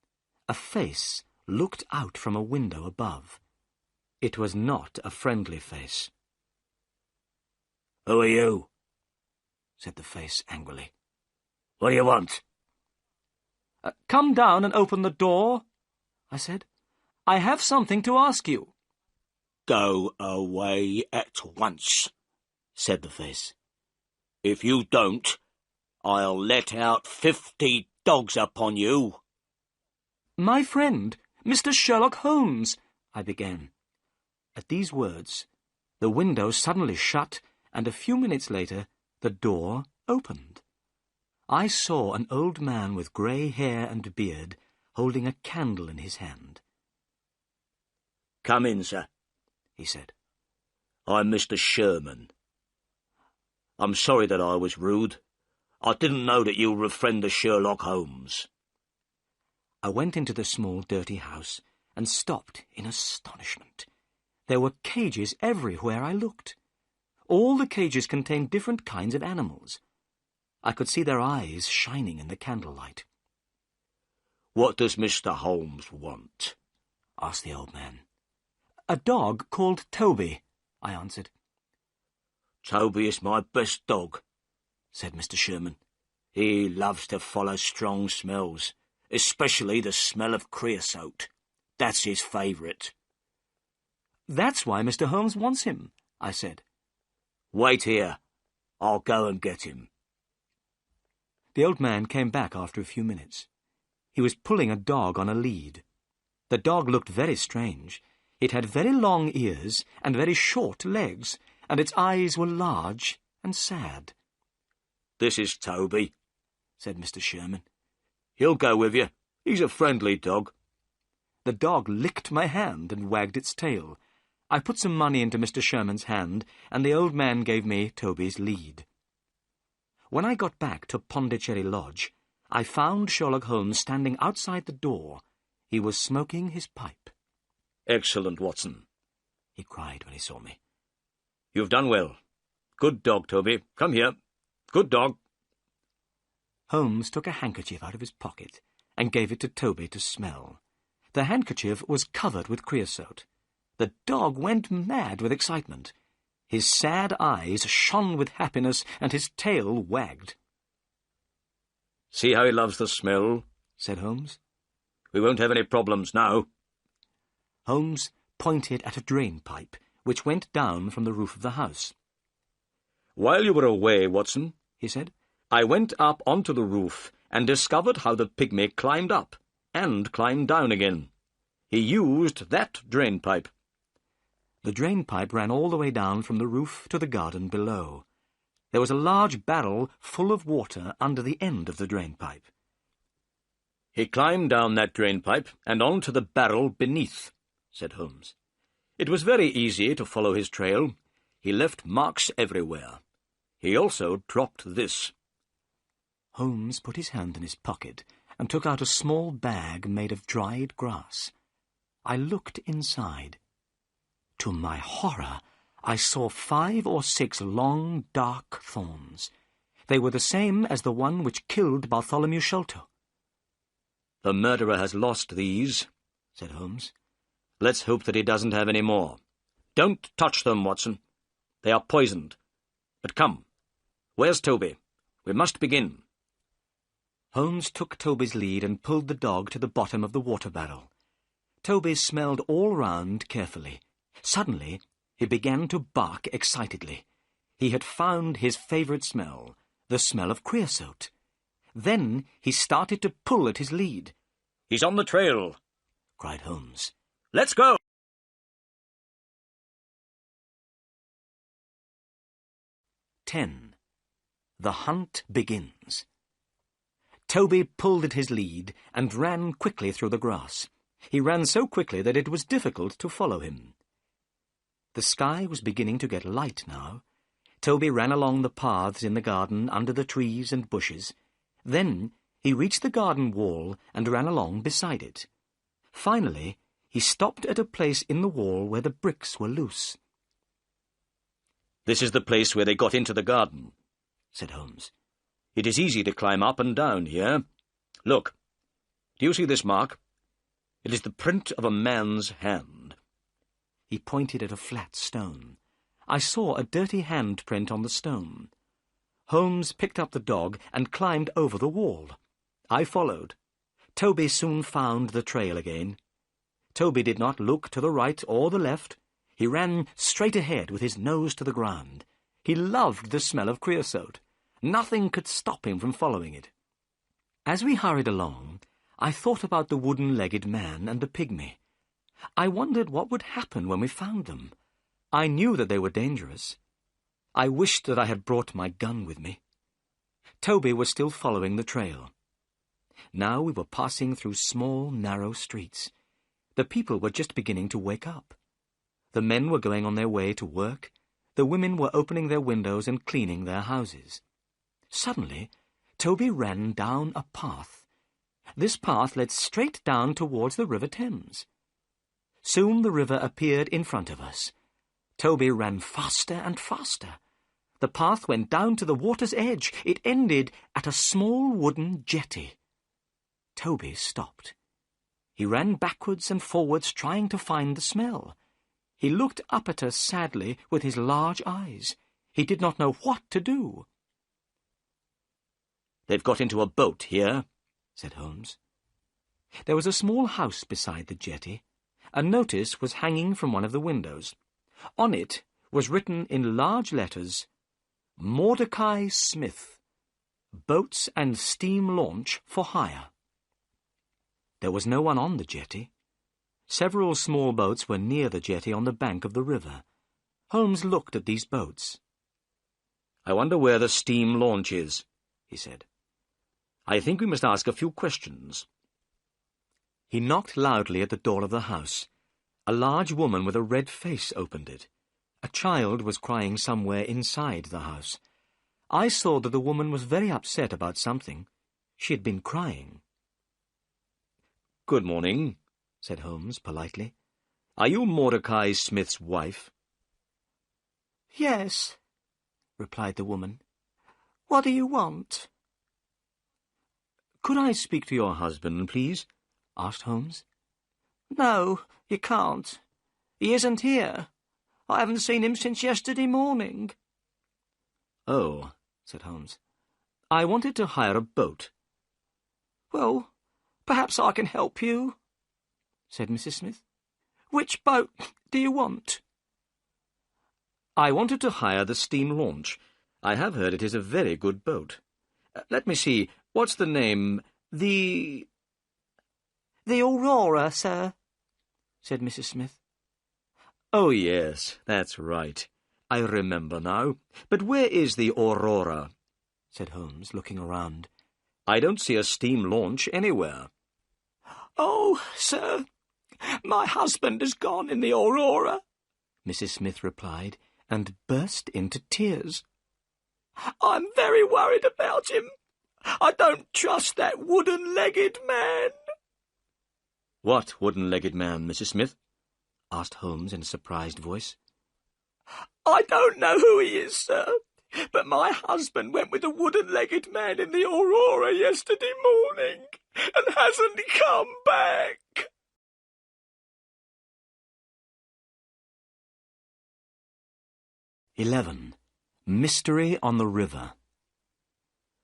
a face looked out from a window above. It was not a friendly face. "Who are you?" said the face angrily. "What do you want?" Come down and open the door," I said. "I have something to ask you." "Go away at once," said the face. "If you don't, I'll let out 50 dogs upon you." "My friend, Mr. Sherlock Holmes," I began. At these words, the window suddenly shut, and a few minutes later, the door opened. I saw an old man with grey hair and beard, holding a candle in his hand. "Come in, sir," he said. "I'm Mr. Sherman. I'm sorry that I was rude. I didn't know that you were a friend of Sherlock Holmes." I went into the small, dirty house and stopped in astonishment. There were cages everywhere I looked. All the cages contained different kinds of animals. I could see their eyes shining in the candlelight. "What does Mr. Holmes want?" asked the old man. "A dog called Toby," I answered. "Toby is my best dog," said Mr. Sherman. "He loves to follow strong smells, especially the smell of creosote. That's his favourite." "That's why Mr. Holmes wants him," I said. "Wait here. I'll go and get him." The old man came back after a few minutes. He was pulling a dog on a lead. The dog looked very strange. It had very long ears and very short legs, and its eyes were large and sad. "This is Toby," said Mr. Sherman. "He'll go with you. He's a friendly dog." The dog licked my hand and wagged its tail. I put some money into Mr. Sherman's hand, and the old man gave me Toby's lead. When I got back to Pondicherry Lodge, I found Sherlock Holmes standing outside the door. He was smoking his pipe. "Excellent, Watson," he cried when he saw me. "You've done well. Good dog, Toby. Come here. Good dog." Holmes took a handkerchief out of his pocket and gave it to Toby to smell. The handkerchief was covered with creosote. The dog went mad with excitement. His sad eyes shone with happiness, and his tail wagged. "See how he loves the smell," said Holmes. "We won't have any problems now." Holmes pointed at a drain pipe, which went down from the roof of the house. "While you were away, Watson," he said, "I went up onto the roof and discovered how the pygmy climbed up and climbed down again. He used that drain pipe." The drain pipe ran all the way down from the roof to the garden below. There was a large barrel full of water under the end of the drainpipe. "He climbed down that drainpipe and on to the barrel beneath," said Holmes. "It was very easy to follow his trail. He left marks everywhere. He also dropped this." Holmes put his hand in his pocket and took out a small bag made of dried grass. I looked inside. To my horror, I saw 5 or 6 long, dark thorns. They were the same as the one which killed Bartholomew Sholto. "The murderer has lost these," said Holmes. "Let's hope that he doesn't have any more. Don't touch them, Watson. They are poisoned. But come, where's Toby? We must begin." Holmes took Toby's lead and pulled the dog to the bottom of the water barrel. Toby smelled all round carefully. Suddenly, he began to bark excitedly. He had found his favourite smell, the smell of creosote. Then he started to pull at his lead. "He's on the trail," cried Holmes. "Let's go!" The hunt begins. Toby pulled at his lead and ran quickly through the grass. He ran so quickly that it was difficult to follow him. The sky was beginning to get light now. Toby ran along the paths in the garden under the trees and bushes. Then he reached the garden wall and ran along beside it. Finally, he stopped at a place in the wall where the bricks were loose. "This is the place where they got into the garden," said Holmes. "It is easy to climb up and down here. Look, do you see this mark? It is the print of a man's hand." He pointed at a flat stone. I saw a dirty handprint on the stone. Holmes picked up the dog and climbed over the wall. I followed. Toby soon found the trail again. Toby did not look to the right or the left. He ran straight ahead with his nose to the ground. He loved the smell of creosote. Nothing could stop him from following it. As we hurried along, I thought about the wooden-legged man and the pygmy. I wondered what would happen when we found them. I knew that they were dangerous. I wished that I had brought my gun with me. Toby was still following the trail. Now we were passing through small, narrow streets. The people were just beginning to wake up. The men were going on their way to work. The women were opening their windows and cleaning their houses. Suddenly, Toby ran down a path. This path led straight down towards the River Thames. Soon the river appeared in front of us. Toby ran faster and faster. The path went down to the water's edge. It ended at a small wooden jetty. Toby stopped. He ran backwards and forwards, trying to find the smell. He looked up at us sadly with his large eyes. He did not know what to do. "They've got into a boat here," said Holmes. There was a small house beside the jetty. A notice was hanging from one of the windows. On it was written in large letters, "Mordecai Smith, Boats and Steam Launch for Hire." There was no one on the jetty. Several small boats were near the jetty on the bank of the river. Holmes looked at these boats. "I wonder where the steam launch is," he said. "I think we must ask a few questions." He knocked loudly at the door of the house. A large woman with a red face opened it. A child was crying somewhere inside the house. I saw that the woman was very upset about something. She had been crying. "Good morning," said Holmes politely. "Are you Mordecai Smith's wife?" "Yes," replied the woman. "What do you want?" "Could I speak to your husband, please?" asked Holmes. "No, you can't. He isn't here. I haven't seen him since yesterday morning." "Oh," said Holmes. "I wanted to hire a boat." "Well, perhaps I can help you," said Mrs. Smith. "Which boat do you want?" "I wanted to hire the steam launch. I have heard it is a very good boat. Let me see, what's the name? The Aurora, sir," said Mrs. Smith. "Oh, yes, that's right. I remember now. But where is the Aurora?" said Holmes, looking around. "I don't see a steam launch anywhere." "Oh, sir, my husband has gone in the Aurora," Mrs. Smith replied, and burst into tears. "I'm very worried about him. I don't trust that wooden-legged man." "What wooden-legged man, Mrs. Smith?" asked Holmes in a surprised voice. "I don't know who he is, sir, but my husband went with a wooden-legged man in the Aurora yesterday morning and hasn't come back." "11. Mystery on the River."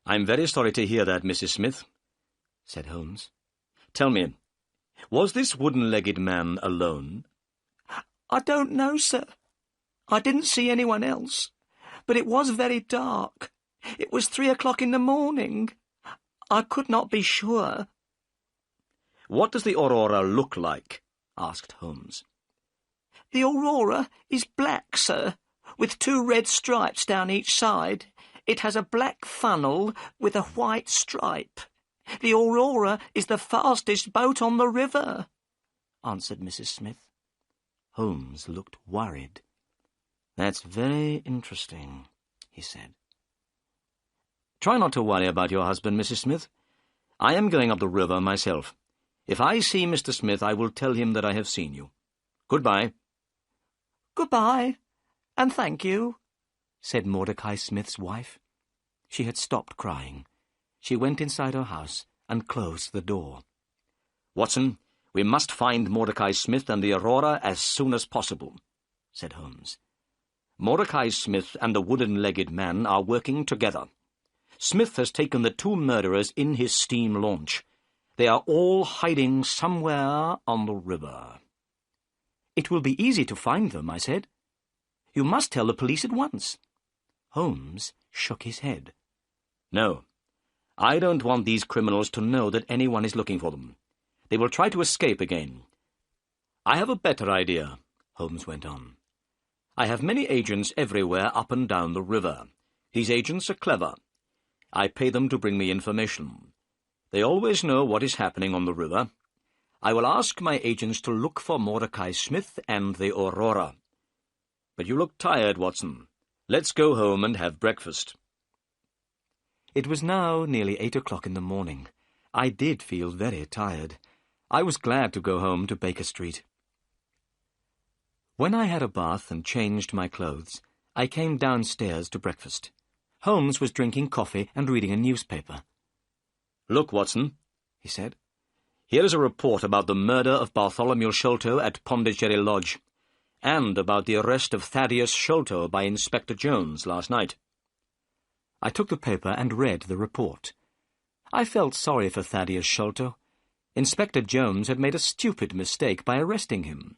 "I'm very sorry to hear that, Mrs. Smith," said Holmes. "Tell me, was this wooden-legged man alone?" "I don't know, sir. I didn't see anyone else, but it was very dark. It was 3 o'clock in the morning. I could not be sure." "What does the Aurora look like?" asked Holmes. "The Aurora is black, sir, with 2 red stripes down each side. It has a black funnel with a white stripe. The Aurora is the fastest boat on the river," answered Mrs. Smith. Holmes looked worried. "That's very interesting," he said. "Try not to worry about your husband, Mrs. Smith. I am going up the river myself. If I see Mr. Smith, I will tell him that I have seen you. Goodbye." "Goodbye, and thank you," said Mordecai Smith's wife. She had stopped crying. She went inside her house and closed the door. "Watson, we must find Mordecai Smith and the Aurora as soon as possible," said Holmes. "Mordecai Smith and the wooden-legged man are working together. Smith has taken the 2 murderers in his steam launch. They are all hiding somewhere on the river." "It will be easy to find them," I said. "You must tell the police at once." Holmes shook his head. "No, I don't want these criminals to know that anyone is looking for them. They will try to escape again. I have a better idea," Holmes went on. "I have many agents everywhere up and down the river. These agents are clever. I pay them to bring me information. They always know what is happening on the river. I will ask my agents to look for Mordecai Smith and the Aurora. But you look tired, Watson. Let's go home and have breakfast." It was now nearly 8 o'clock in the morning. I did feel very tired. I was glad to go home to Baker Street. When I had a bath and changed my clothes, I came downstairs to breakfast. Holmes was drinking coffee and reading a newspaper. "Look, Watson," he said. "Here is a report about the murder of Bartholomew Sholto at Pondicherry Lodge, and about the arrest of Thaddeus Sholto by Inspector Jones last night." I took the paper and read the report. I felt sorry for Thaddeus Sholto. Inspector Jones had made a stupid mistake by arresting him.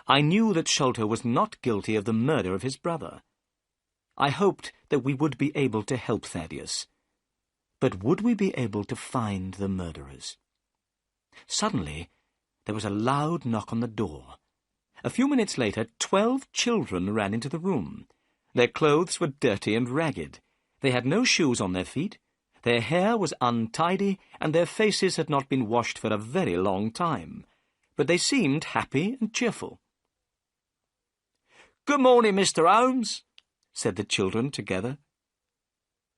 I knew that Sholto was not guilty of the murder of his brother. I hoped that we would be able to help Thaddeus. But would we be able to find the murderers? Suddenly, there was a loud knock on the door. A few minutes later, 12 children ran into the room. Their clothes were dirty and ragged. They had no shoes on their feet. Their hair was untidy, and their faces had not been washed for a very long time. But they seemed happy and cheerful. "Good morning, Mr. Holmes," said the children together.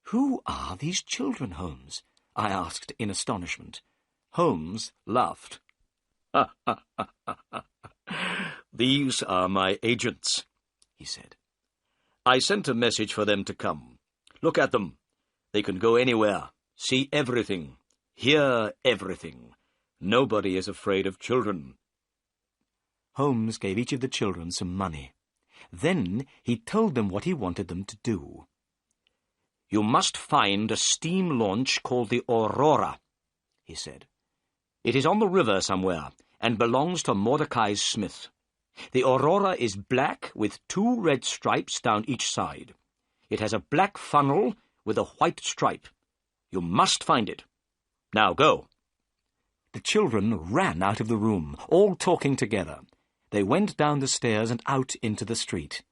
"Who are these children, Holmes?" I asked in astonishment. Holmes laughed. "These are my agents," he said. "I sent a message for them to come. Look at them. They can go anywhere, see everything, hear everything. Nobody is afraid of children." Holmes gave each of the children some money. Then he told them what he wanted them to do. "You must find a steam launch called the Aurora," he said. "It is on the river somewhere, and belongs to Mordecai Smith. The Aurora is black with 2 red stripes down each side. It has a black funnel with a white stripe. You must find it. Now go." The children ran out of the room, all talking together. They went down the stairs and out into the street.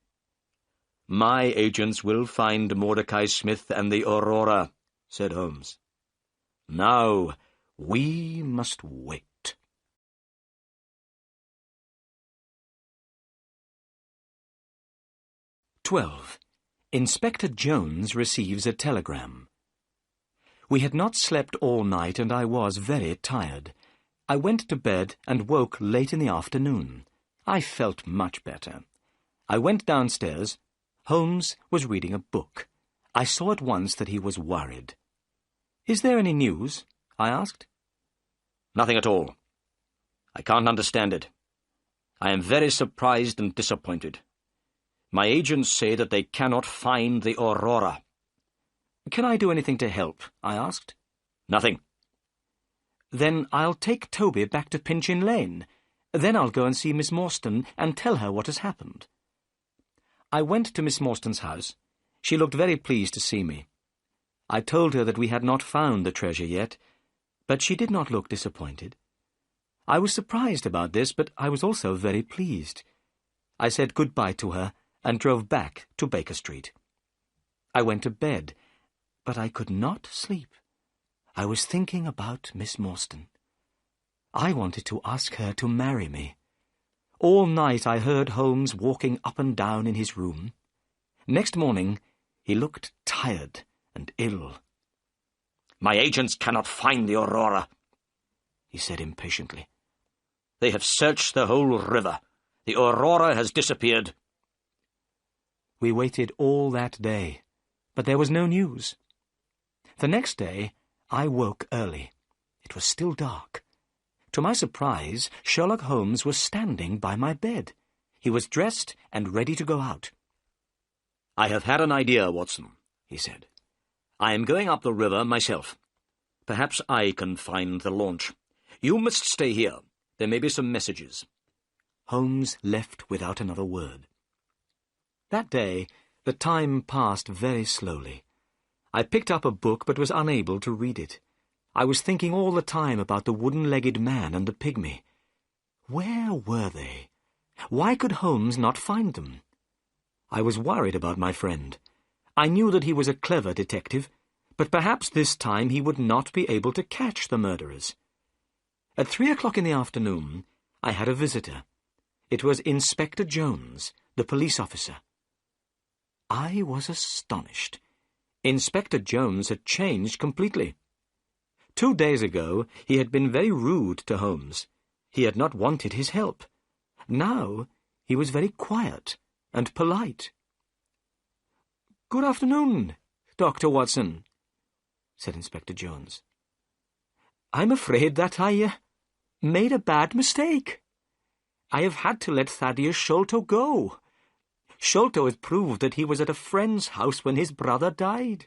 My agents will find Mordecai Smith and the Aurora, said Holmes. Now, we must wait. "12. Inspector Jones receives a telegram. We had not slept all night, and I was very tired. I went to bed and woke late in the afternoon. I felt much better. I went downstairs. Holmes was reading a book. I saw at once that he was worried. "Is there any news?" I asked. Nothing at all. I can't understand it. I am very surprised and disappointed. My agents say that they cannot find the Aurora. "Can I do anything to help?" I asked. Nothing. "Then I'll take Toby back to Pinchin Lane. Then I'll go and see Miss Morstan and tell her what has happened." I went to Miss Morstan's house. She looked very pleased to see me. I told her that we had not found the treasure yet, but she did not look disappointed. I was surprised about this, but I was also very pleased. I said good-bye to her and drove back to Baker Street. I went to bed, but I could not sleep. I was thinking about Miss Morstan. I wanted to ask her to marry me. All night I heard Holmes walking up and down in his room. Next morning he looked tired and ill. My agents cannot find the Aurora, he said impatiently. They have searched the whole river. The Aurora has disappeared. We waited all that day, but there was no news. The next day I woke early. It was still dark. To my surprise, Sherlock Holmes was standing by my bed. He was dressed and ready to go out. I have had an idea, Watson, he said. I am going up the river myself. Perhaps I can find the launch. You must stay here. There may be some messages. Holmes left without another word. That day, the time passed very slowly. I picked up a book but was unable to read it. I was thinking all the time about the wooden-legged man and the pygmy. Where were they? Why could Holmes not find them? I was worried about my friend. I knew that he was a clever detective, but perhaps this time he would not be able to catch the murderers. At 3 o'clock in the afternoon, I had a visitor. It was Inspector Jones, the police officer. I was astonished. Inspector Jones had changed completely. 2 days ago, he had been very rude to Holmes. He had not wanted his help. Now, he was very quiet and polite. "Good afternoon, Dr. Watson," said Inspector Jones. "I'm afraid that I made a bad mistake. I have had to let Thaddeus Sholto go. Sholto has proved that he was at a friend's house when his brother died."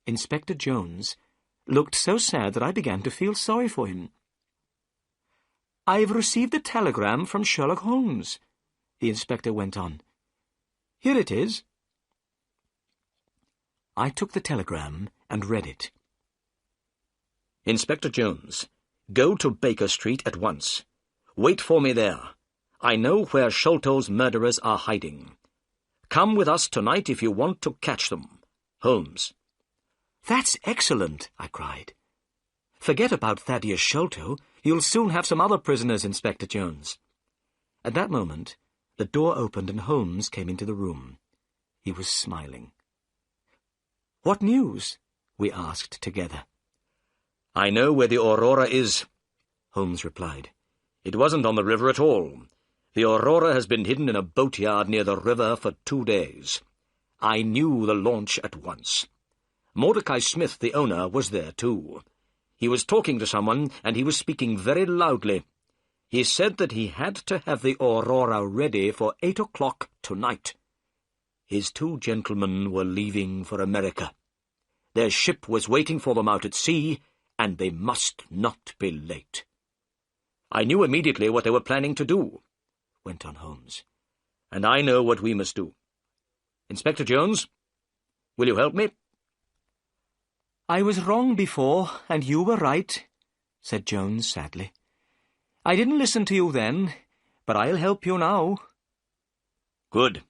Inspector Jones looked so sad that I began to feel sorry for him. "I've received a telegram from Sherlock Holmes," the inspector went on. "Here it is." I took the telegram and read it. Inspector Jones, go to Baker Street at once. Wait for me there. I know where Sholto's murderers are hiding. Come with us tonight if you want to catch them. Holmes. "That's excellent," I cried. "Forget about Thaddeus Sholto. You'll soon have some other prisoners, Inspector Jones." At that moment, the door opened and Holmes came into the room. He was smiling. "What news?" we asked together. I know where the Aurora is, Holmes replied. It wasn't on the river at all. The Aurora has been hidden in a boatyard near the river for 2 days. I knew the launch at once. Mordecai Smith, the owner, was there too. He was talking to someone, and he was speaking very loudly. He said that he had to have the Aurora ready for 8 o'clock tonight. His 2 gentlemen were leaving for America. Their ship was waiting for them out at sea, and they must not be late. I knew immediately what they were planning to do, went on Holmes, and I know what we must do. Inspector Jones, will you help me? "I was wrong before, and you were right," said Jones sadly. "I didn't listen to you then, but I'll help you now." Good,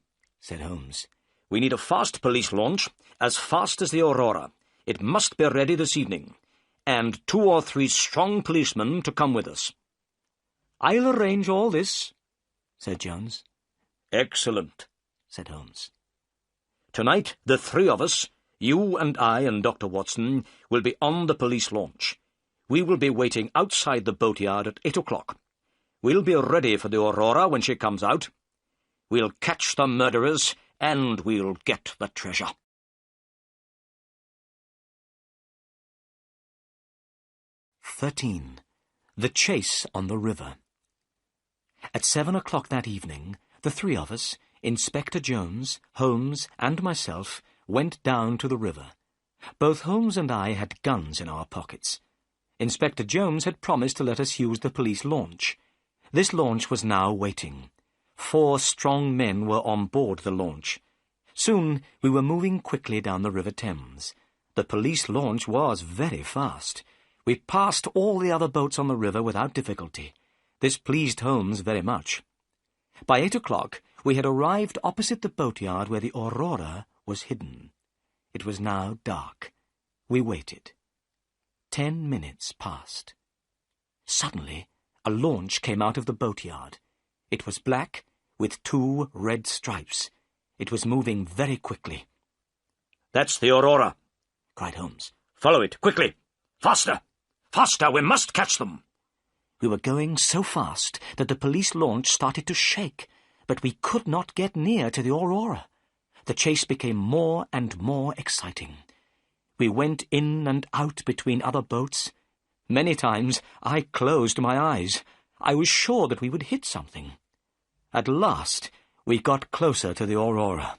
said Holmes. "We need a fast police launch, as fast as the Aurora. It must be ready this evening. And 2 or 3 strong policemen to come with us." "I'll arrange all this," said Jones. "Excellent," said Holmes. "Tonight, the 3 of us, you and I and Dr. Watson, will be on the police launch. We will be waiting outside the boatyard at 8 o'clock. We'll be ready for the Aurora when she comes out. We'll catch the murderers, and we'll get the treasure." The Chase on the River. At 7 o'clock that evening, the 3 of us, Inspector Jones, Holmes, and myself, went down to the river. Both Holmes and I had guns in our pockets. Inspector Jones had promised to let us use the police launch. This launch was now waiting. 4 strong men were on board the launch. Soon we were moving quickly down the River Thames. The police launch was very fast. We passed all the other boats on the river without difficulty. This pleased Holmes very much. By 8 o'clock we had arrived opposite the boatyard where the Aurora was hidden. It was now dark. We waited. 10 minutes passed. Suddenly a launch came out of the boatyard. It was black, with 2 red stripes. It was moving very quickly. "That's the Aurora," cried Holmes. "Follow it, quickly! Faster! Faster! We must catch them!" We were going so fast that the police launch started to shake, but we could not get near to the Aurora. The chase became more and more exciting. We went in and out between other boats. Many times I closed my eyes. I was sure that we would hit something. At last we got closer to the Aurora.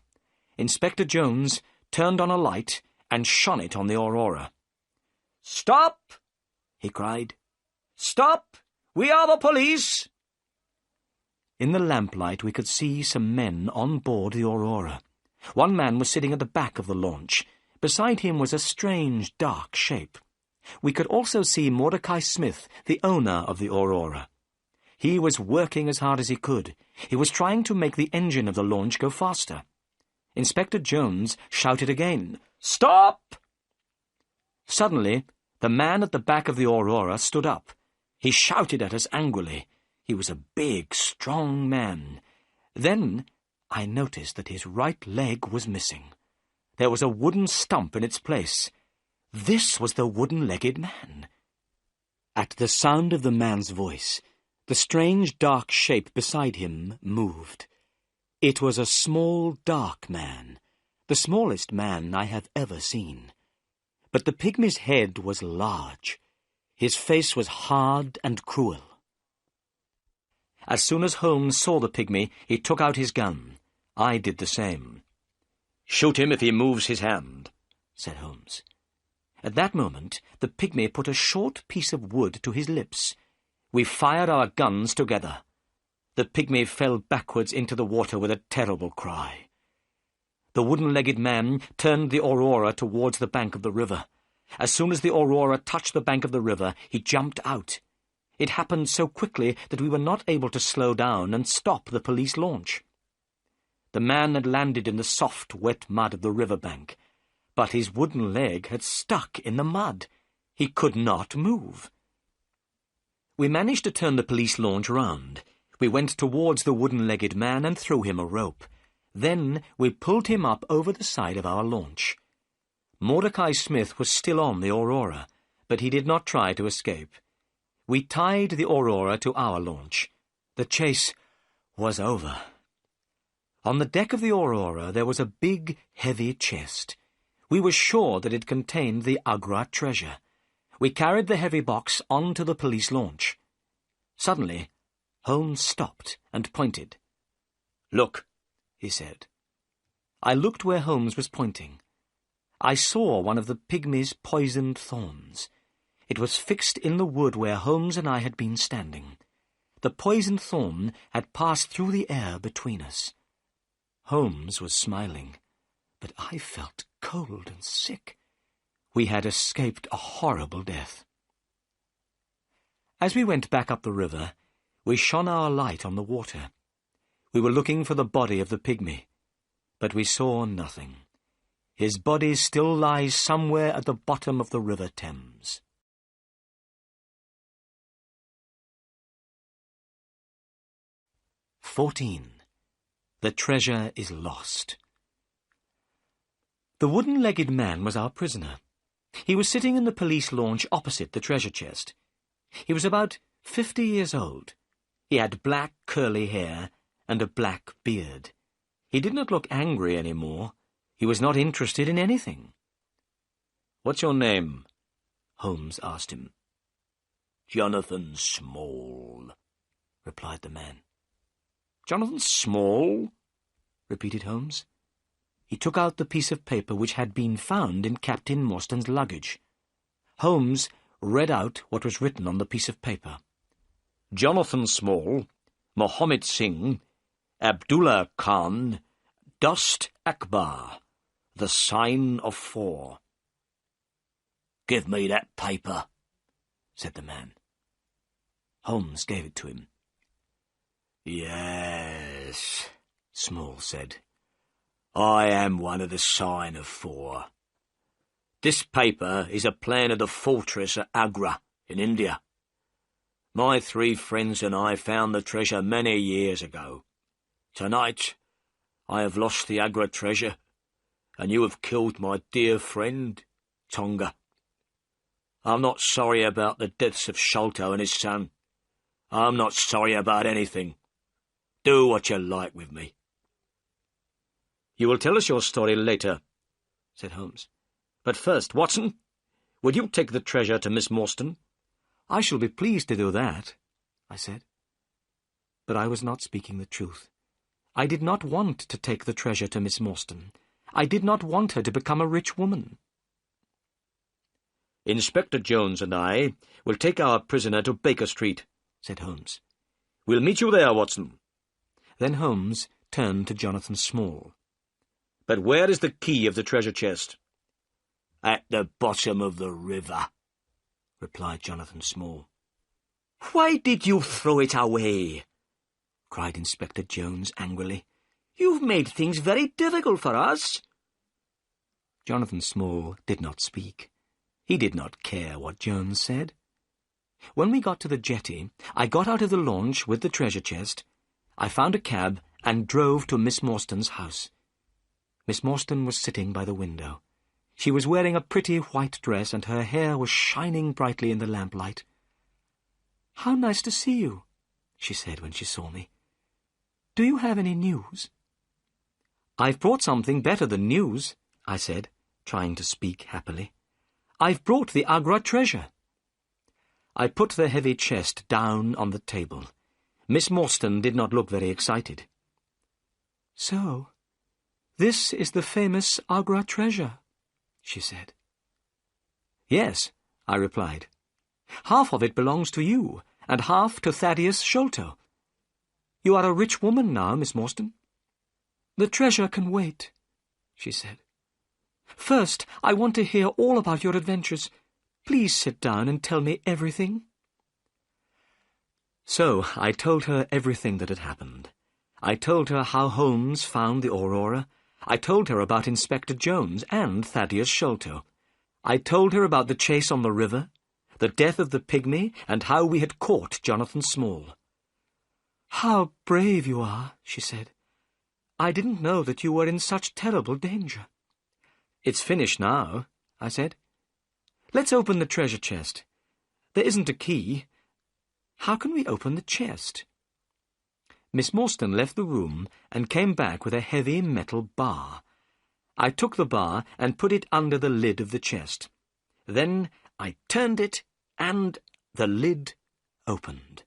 Inspector Jones turned on a light and shone it on the Aurora. "Stop!" he cried. "Stop! We are the police!" In the lamplight we could see some men on board the Aurora. One man was sitting at the back of the launch. Beside him was a strange, dark shape. We could also see Mordecai Smith, the owner of the Aurora. He was working as hard as he could. He was trying to make the engine of the launch go faster. Inspector Jones shouted again, "Stop!" Suddenly, the man at the back of the Aurora stood up. He shouted at us angrily. He was a big, strong man. Then I noticed that his right leg was missing. There was a wooden stump in its place. This was the wooden-legged man. At the sound of the man's voice, the strange dark shape beside him moved. It was a small, dark man, the smallest man I have ever seen. But the pygmy's head was large. His face was hard and cruel. As soon as Holmes saw the pygmy, he took out his gun. I did the same. "Shoot him if he moves his hand," said Holmes. At that moment, the pygmy put a short piece of wood to his lips. We fired our guns together. The pygmy fell backwards into the water with a terrible cry. The wooden-legged man turned the Aurora towards the bank of the river. As soon as the Aurora touched the bank of the river, he jumped out. It happened so quickly that we were not able to slow down and stop the police launch. The man had landed in the soft, wet mud of the river bank, but his wooden leg had stuck in the mud. He could not move. We managed to turn the police launch round. We went towards the wooden-legged man and threw him a rope. Then we pulled him up over the side of our launch. Mordecai Smith was still on the Aurora, but he did not try to escape. We tied the Aurora to our launch. The chase was over. On the deck of the Aurora there was a big, heavy chest. We were sure that it contained the Agra treasure. We carried the heavy box onto the police launch. Suddenly, Holmes stopped and pointed. "Look," he said. I looked where Holmes was pointing. I saw one of the pygmy's poisoned thorns. It was fixed in the wood where Holmes and I had been standing. The poisoned thorn had passed through the air between us. Holmes was smiling, but I felt cold and sick. We had escaped a horrible death. As we went back up the river, we shone our light on the water. We were looking for the body of the pygmy. but we saw nothing. His body still lies somewhere at the bottom of the River Thames. The treasure is lost. The wooden-legged man was our prisoner. He was sitting in the police launch opposite the treasure chest. He was about 50 years old. He had black curly hair and a black beard. He did not look angry any more. He was not interested in anything. "What's your name?" Holmes asked him. "Jonathan Small," replied the man. "Jonathan Small?" repeated Holmes. He took out the piece of paper which had been found in Captain Morstan's luggage. Holmes read out what was written on the piece of paper. "Jonathan Small, Mohammed Singh, Abdullah Khan, Dost Akbar, the sign of 4. "Give me that paper," said the man. Holmes gave it to him. "Yes," Small said. "I am one of the sign of 4. This paper is a plan of the fortress at Agra in India. My 3 friends and I found the treasure many years ago. Tonight I have lost the Agra treasure, and you have killed my dear friend, Tonga. I'm not sorry about the deaths of Sholto and his son. I'm not sorry about anything. Do what you like with me." "You will tell us your story later," said Holmes. "But first, Watson, will you take the treasure to Miss Morstan?" "I shall be pleased to do that," I said. But I was not speaking the truth. I did not want to take the treasure to Miss Morstan. I did not want her to become a rich woman. "Inspector Jones and I will take our prisoner to Baker Street," said Holmes. "We'll meet you there, Watson." Then Holmes turned to Jonathan Small. "But where is the key of the treasure chest?" "At the bottom of the river," replied Jonathan Small. "Why did you throw it away?" cried Inspector Jones angrily. "You've made things very difficult for us." Jonathan Small did not speak. He did not care what Jones said. When we got to the jetty, I got out of the launch with the treasure chest. I found a cab and drove to Miss Morstan's house. Miss Morstan was sitting by the window. She was wearing a pretty white dress, and her hair was shining brightly in the lamplight. "How nice to see you," she said when she saw me. "Do you have any news?" "I've brought something better than news," I said, trying to speak happily. "I've brought the Agra treasure." I put the heavy chest down on the table. Miss Morstan did not look very excited. "So, this is the famous Agra treasure," she said. "Yes," I replied. "Half of it belongs to you, and half to Thaddeus Sholto. You are a rich woman now, Miss Morstan." "The treasure can wait," she said. "First, I want to hear all about your adventures. Please sit down and tell me everything." So I told her everything that had happened. I told her how Holmes found the Aurora. I told her about Inspector Jones and Thaddeus Sholto. I told her about the chase on the river, the death of the pygmy, and how we had caught Jonathan Small. "How brave you are," she said. "I didn't know that you were in such terrible danger." "It's finished now," I said. "Let's open the treasure chest. There isn't a key. How can we open the chest?" Miss Morstan left the room and came back with a heavy metal bar. I took the bar and put it under the lid of the chest. Then I turned it, and the lid opened.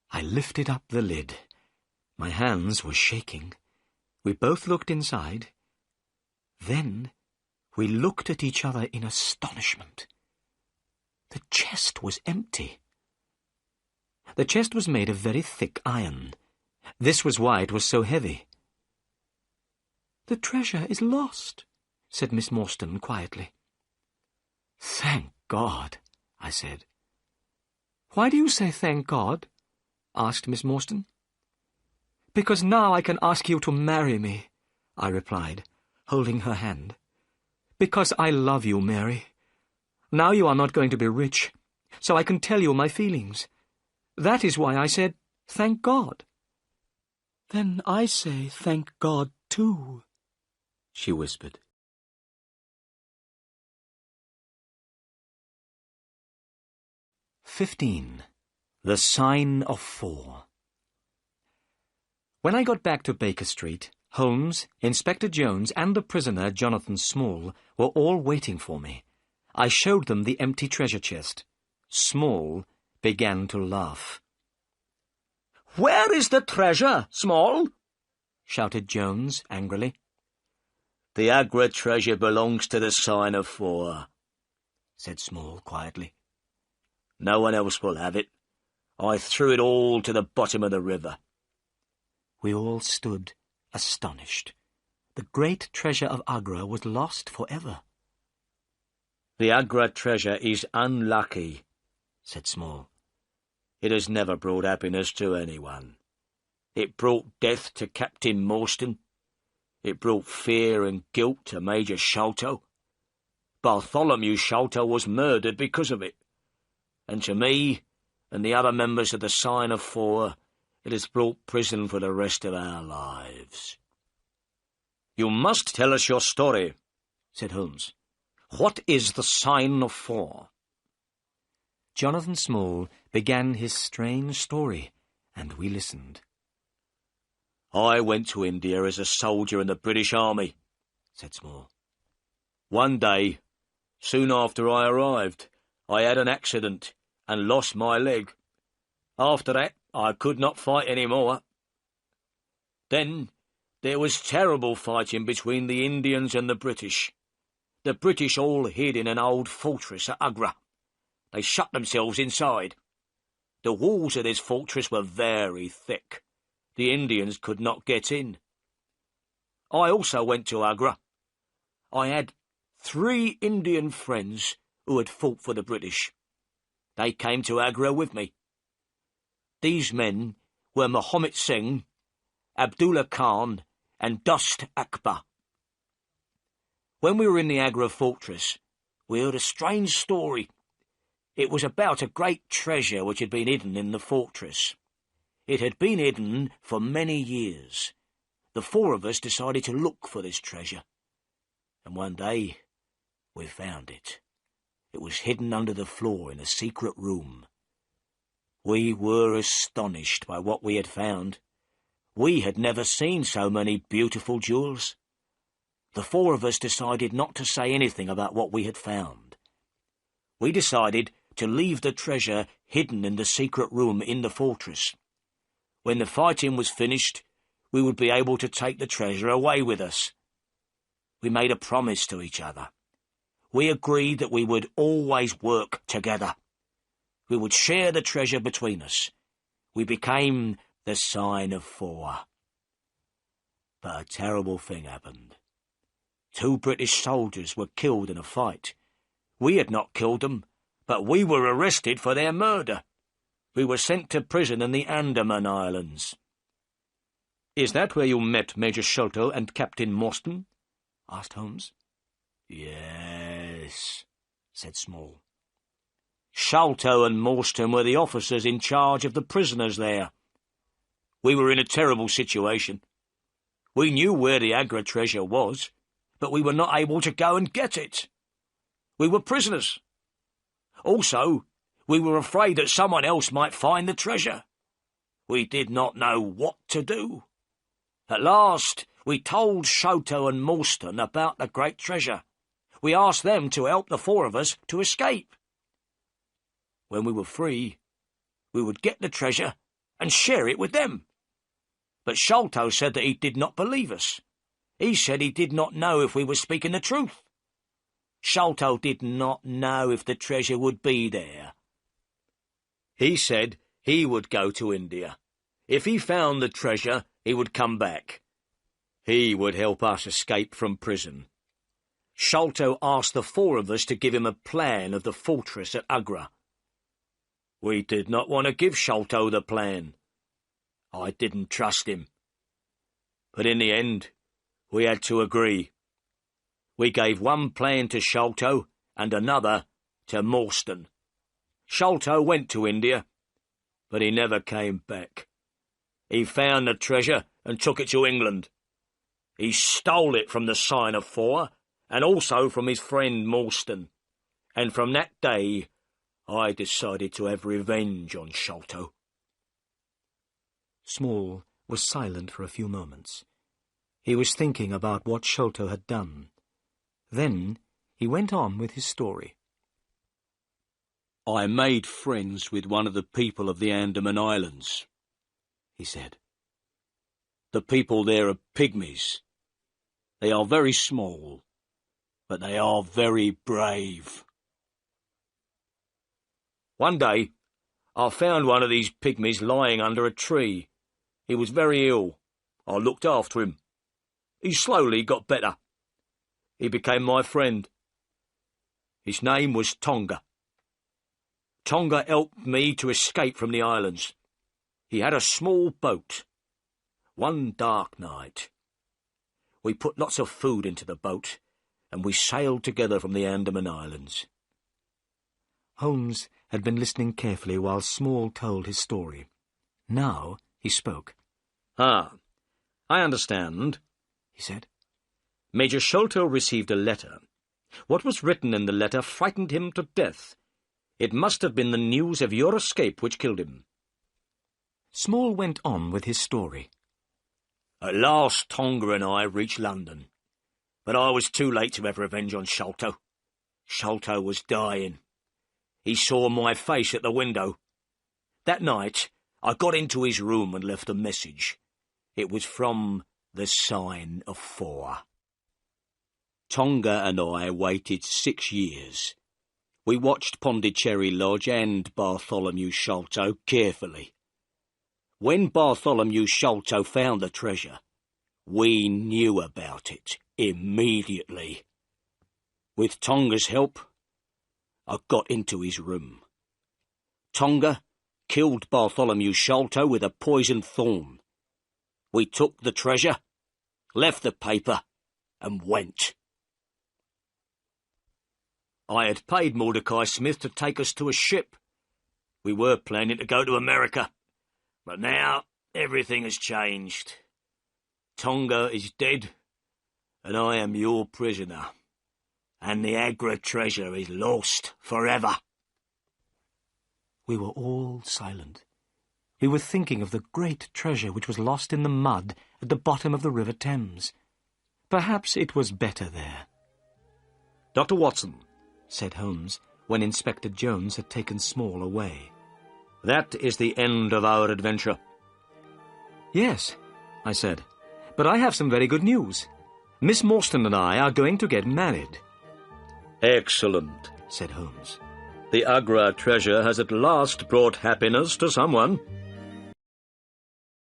I lifted up the lid. My hands were shaking. We both looked inside. Then we looked at each other in astonishment. The chest was empty. The chest was made of very thick iron. This was why it was so heavy. "The treasure is lost," said Miss Morstan quietly. "Thank God," I said. "Why do you say thank God?" asked Miss Morstan. "Because now I can ask you to marry me. I replied, holding her hand. "Because I love you, Mary. Now you are not going to be rich, so I can tell you my feelings. That is why I said, thank God." "Then I say thank God too," she whispered. The Sign of 4. When I got back to Baker Street, Holmes, Inspector Jones, and the prisoner, Jonathan Small, were all waiting for me. I showed them the empty treasure chest. Small began to laugh. "Where is the treasure, Small?" shouted Jones angrily. "The Agra treasure belongs to the Sign of 4, said Small quietly. "No one else will have it. I threw it all to the bottom of the river." We all stood astonished. The great treasure of Agra was lost forever. "The Agra treasure is unlucky," said Small. "It has never brought happiness to anyone. It brought death to Captain Morstan. It brought fear and guilt to Major Sholto. Bartholomew Sholto was murdered because of it. And to me and the other members of the Sign of 4, it has brought prison for the rest of our lives." "You must tell us your story," said Holmes. "What is the Sign of 4? Jonathan Small began his strange story, and we listened. "I went to India as a soldier in the British Army," said Small. "One day, soon after I arrived, I had an accident and lost my leg. After that, I could not fight any more. Then there was terrible fighting between the Indians and the British. The British all hid in an old fortress at Agra. They shut themselves inside. The walls of this fortress were very thick. The Indians could not get in. I also went to Agra. I had 3 Indian friends who had fought for the British. They came to Agra with me. These men were Muhammad Singh, Abdullah Khan, and Dost Akbar. When we were in the Agra fortress, we heard a strange story. It was about a great treasure which had been hidden in the fortress. It had been hidden for many years. The 4 of us decided to look for this treasure. And one day, we found it. It was hidden under the floor in a secret room. We were astonished by what we had found. We had never seen so many beautiful jewels. The 4 of us decided not to say anything about what we had found. We decided to leave the treasure hidden in the secret room in the fortress. When the fighting was finished, we would be able to take the treasure away with us. We made a promise to each other. We agreed that we would always work together. We would share the treasure between us. We became the Sign of 4. But a terrible thing happened. 2 British soldiers were killed in a fight. We had not killed them, but we were arrested for their murder. We were sent to prison in the Andaman Islands. "Is that where you met Major Sholto and Captain Morstan?" asked Holmes. "Yes," said Small. "Sholto and Morstan were the officers in charge of the prisoners there. We were in a terrible situation. We knew where the Agra treasure was, but we were not able to go and get it. We were prisoners. Also, we were afraid that someone else might find the treasure. We did not know what to do. At last, we told Sholto and Morstan about the great treasure. We asked them to help the 4 of us to escape. When we were free, we would get the treasure and share it with them. But Sholto said that he did not believe us. He said he did not know if we were speaking the truth. Sholto did not know if the treasure would be there. He said he would go to India. If he found the treasure, he would come back. He would help us escape from prison. Sholto asked the 4 of us to give him a plan of the fortress at Agra. We did not want to give Sholto the plan. I didn't trust him. But in the end, We had to agree. We gave one plan to Sholto and another to Morstan. Sholto went to India, but he never came back. He found the treasure and took it to England. He stole it from the Sign of Four and also from his friend Morstan. And from that day, I decided to have revenge on Sholto. Small was silent for a few moments. He was thinking about what Sholto had done. Then he went on with his story. I made friends with one of the people of the Andaman Islands, he said. The people there are pygmies. They are very small, but they are very brave. One day, I found one of these pygmies lying under a tree. He was very ill. I looked after him. He slowly got better. He became my friend. His name was Tonga. Tonga helped me to escape from the islands. He had a small boat. One dark night, we put lots of food into the boat, and we sailed together from the Andaman Islands. Holmes had been listening carefully while Small told his story. Now he spoke. Ah, I understand, he said. Major Sholto received a letter. What was written in the letter frightened him to death. It must have been the news of your escape which killed him. Small went on with his story. At last Tonga and I reached London, but I was too late to have revenge on Sholto. Sholto was dying. He saw my face at the window. That night, I got into his room and left a message. It was from the Sign of Four. Tonga and I waited 6 years. We watched Pondicherry Lodge and Bartholomew Sholto carefully. When Bartholomew Sholto found the treasure, we knew about it immediately. With Tonga's help, I got into his room. Tonga killed Bartholomew Sholto with a poisoned thorn. We took the treasure, left the paper, and went. I had paid Mordecai Smith to take us to a ship. We were planning to go to America, but now everything has changed. Tonga is dead, and I am your prisoner, and the Agra treasure is lost forever. We were all silent. We were thinking of the great treasure which was lost in the mud at the bottom of the River Thames. Perhaps it was better there. Dr. Watson, said Holmes, when Inspector Jones had taken Small away. That is the end of our adventure. Yes, I said, but I have some very good news. Miss Morstan and I are going to get married. Excellent, said Holmes. The Agra treasure has at last brought happiness to someone.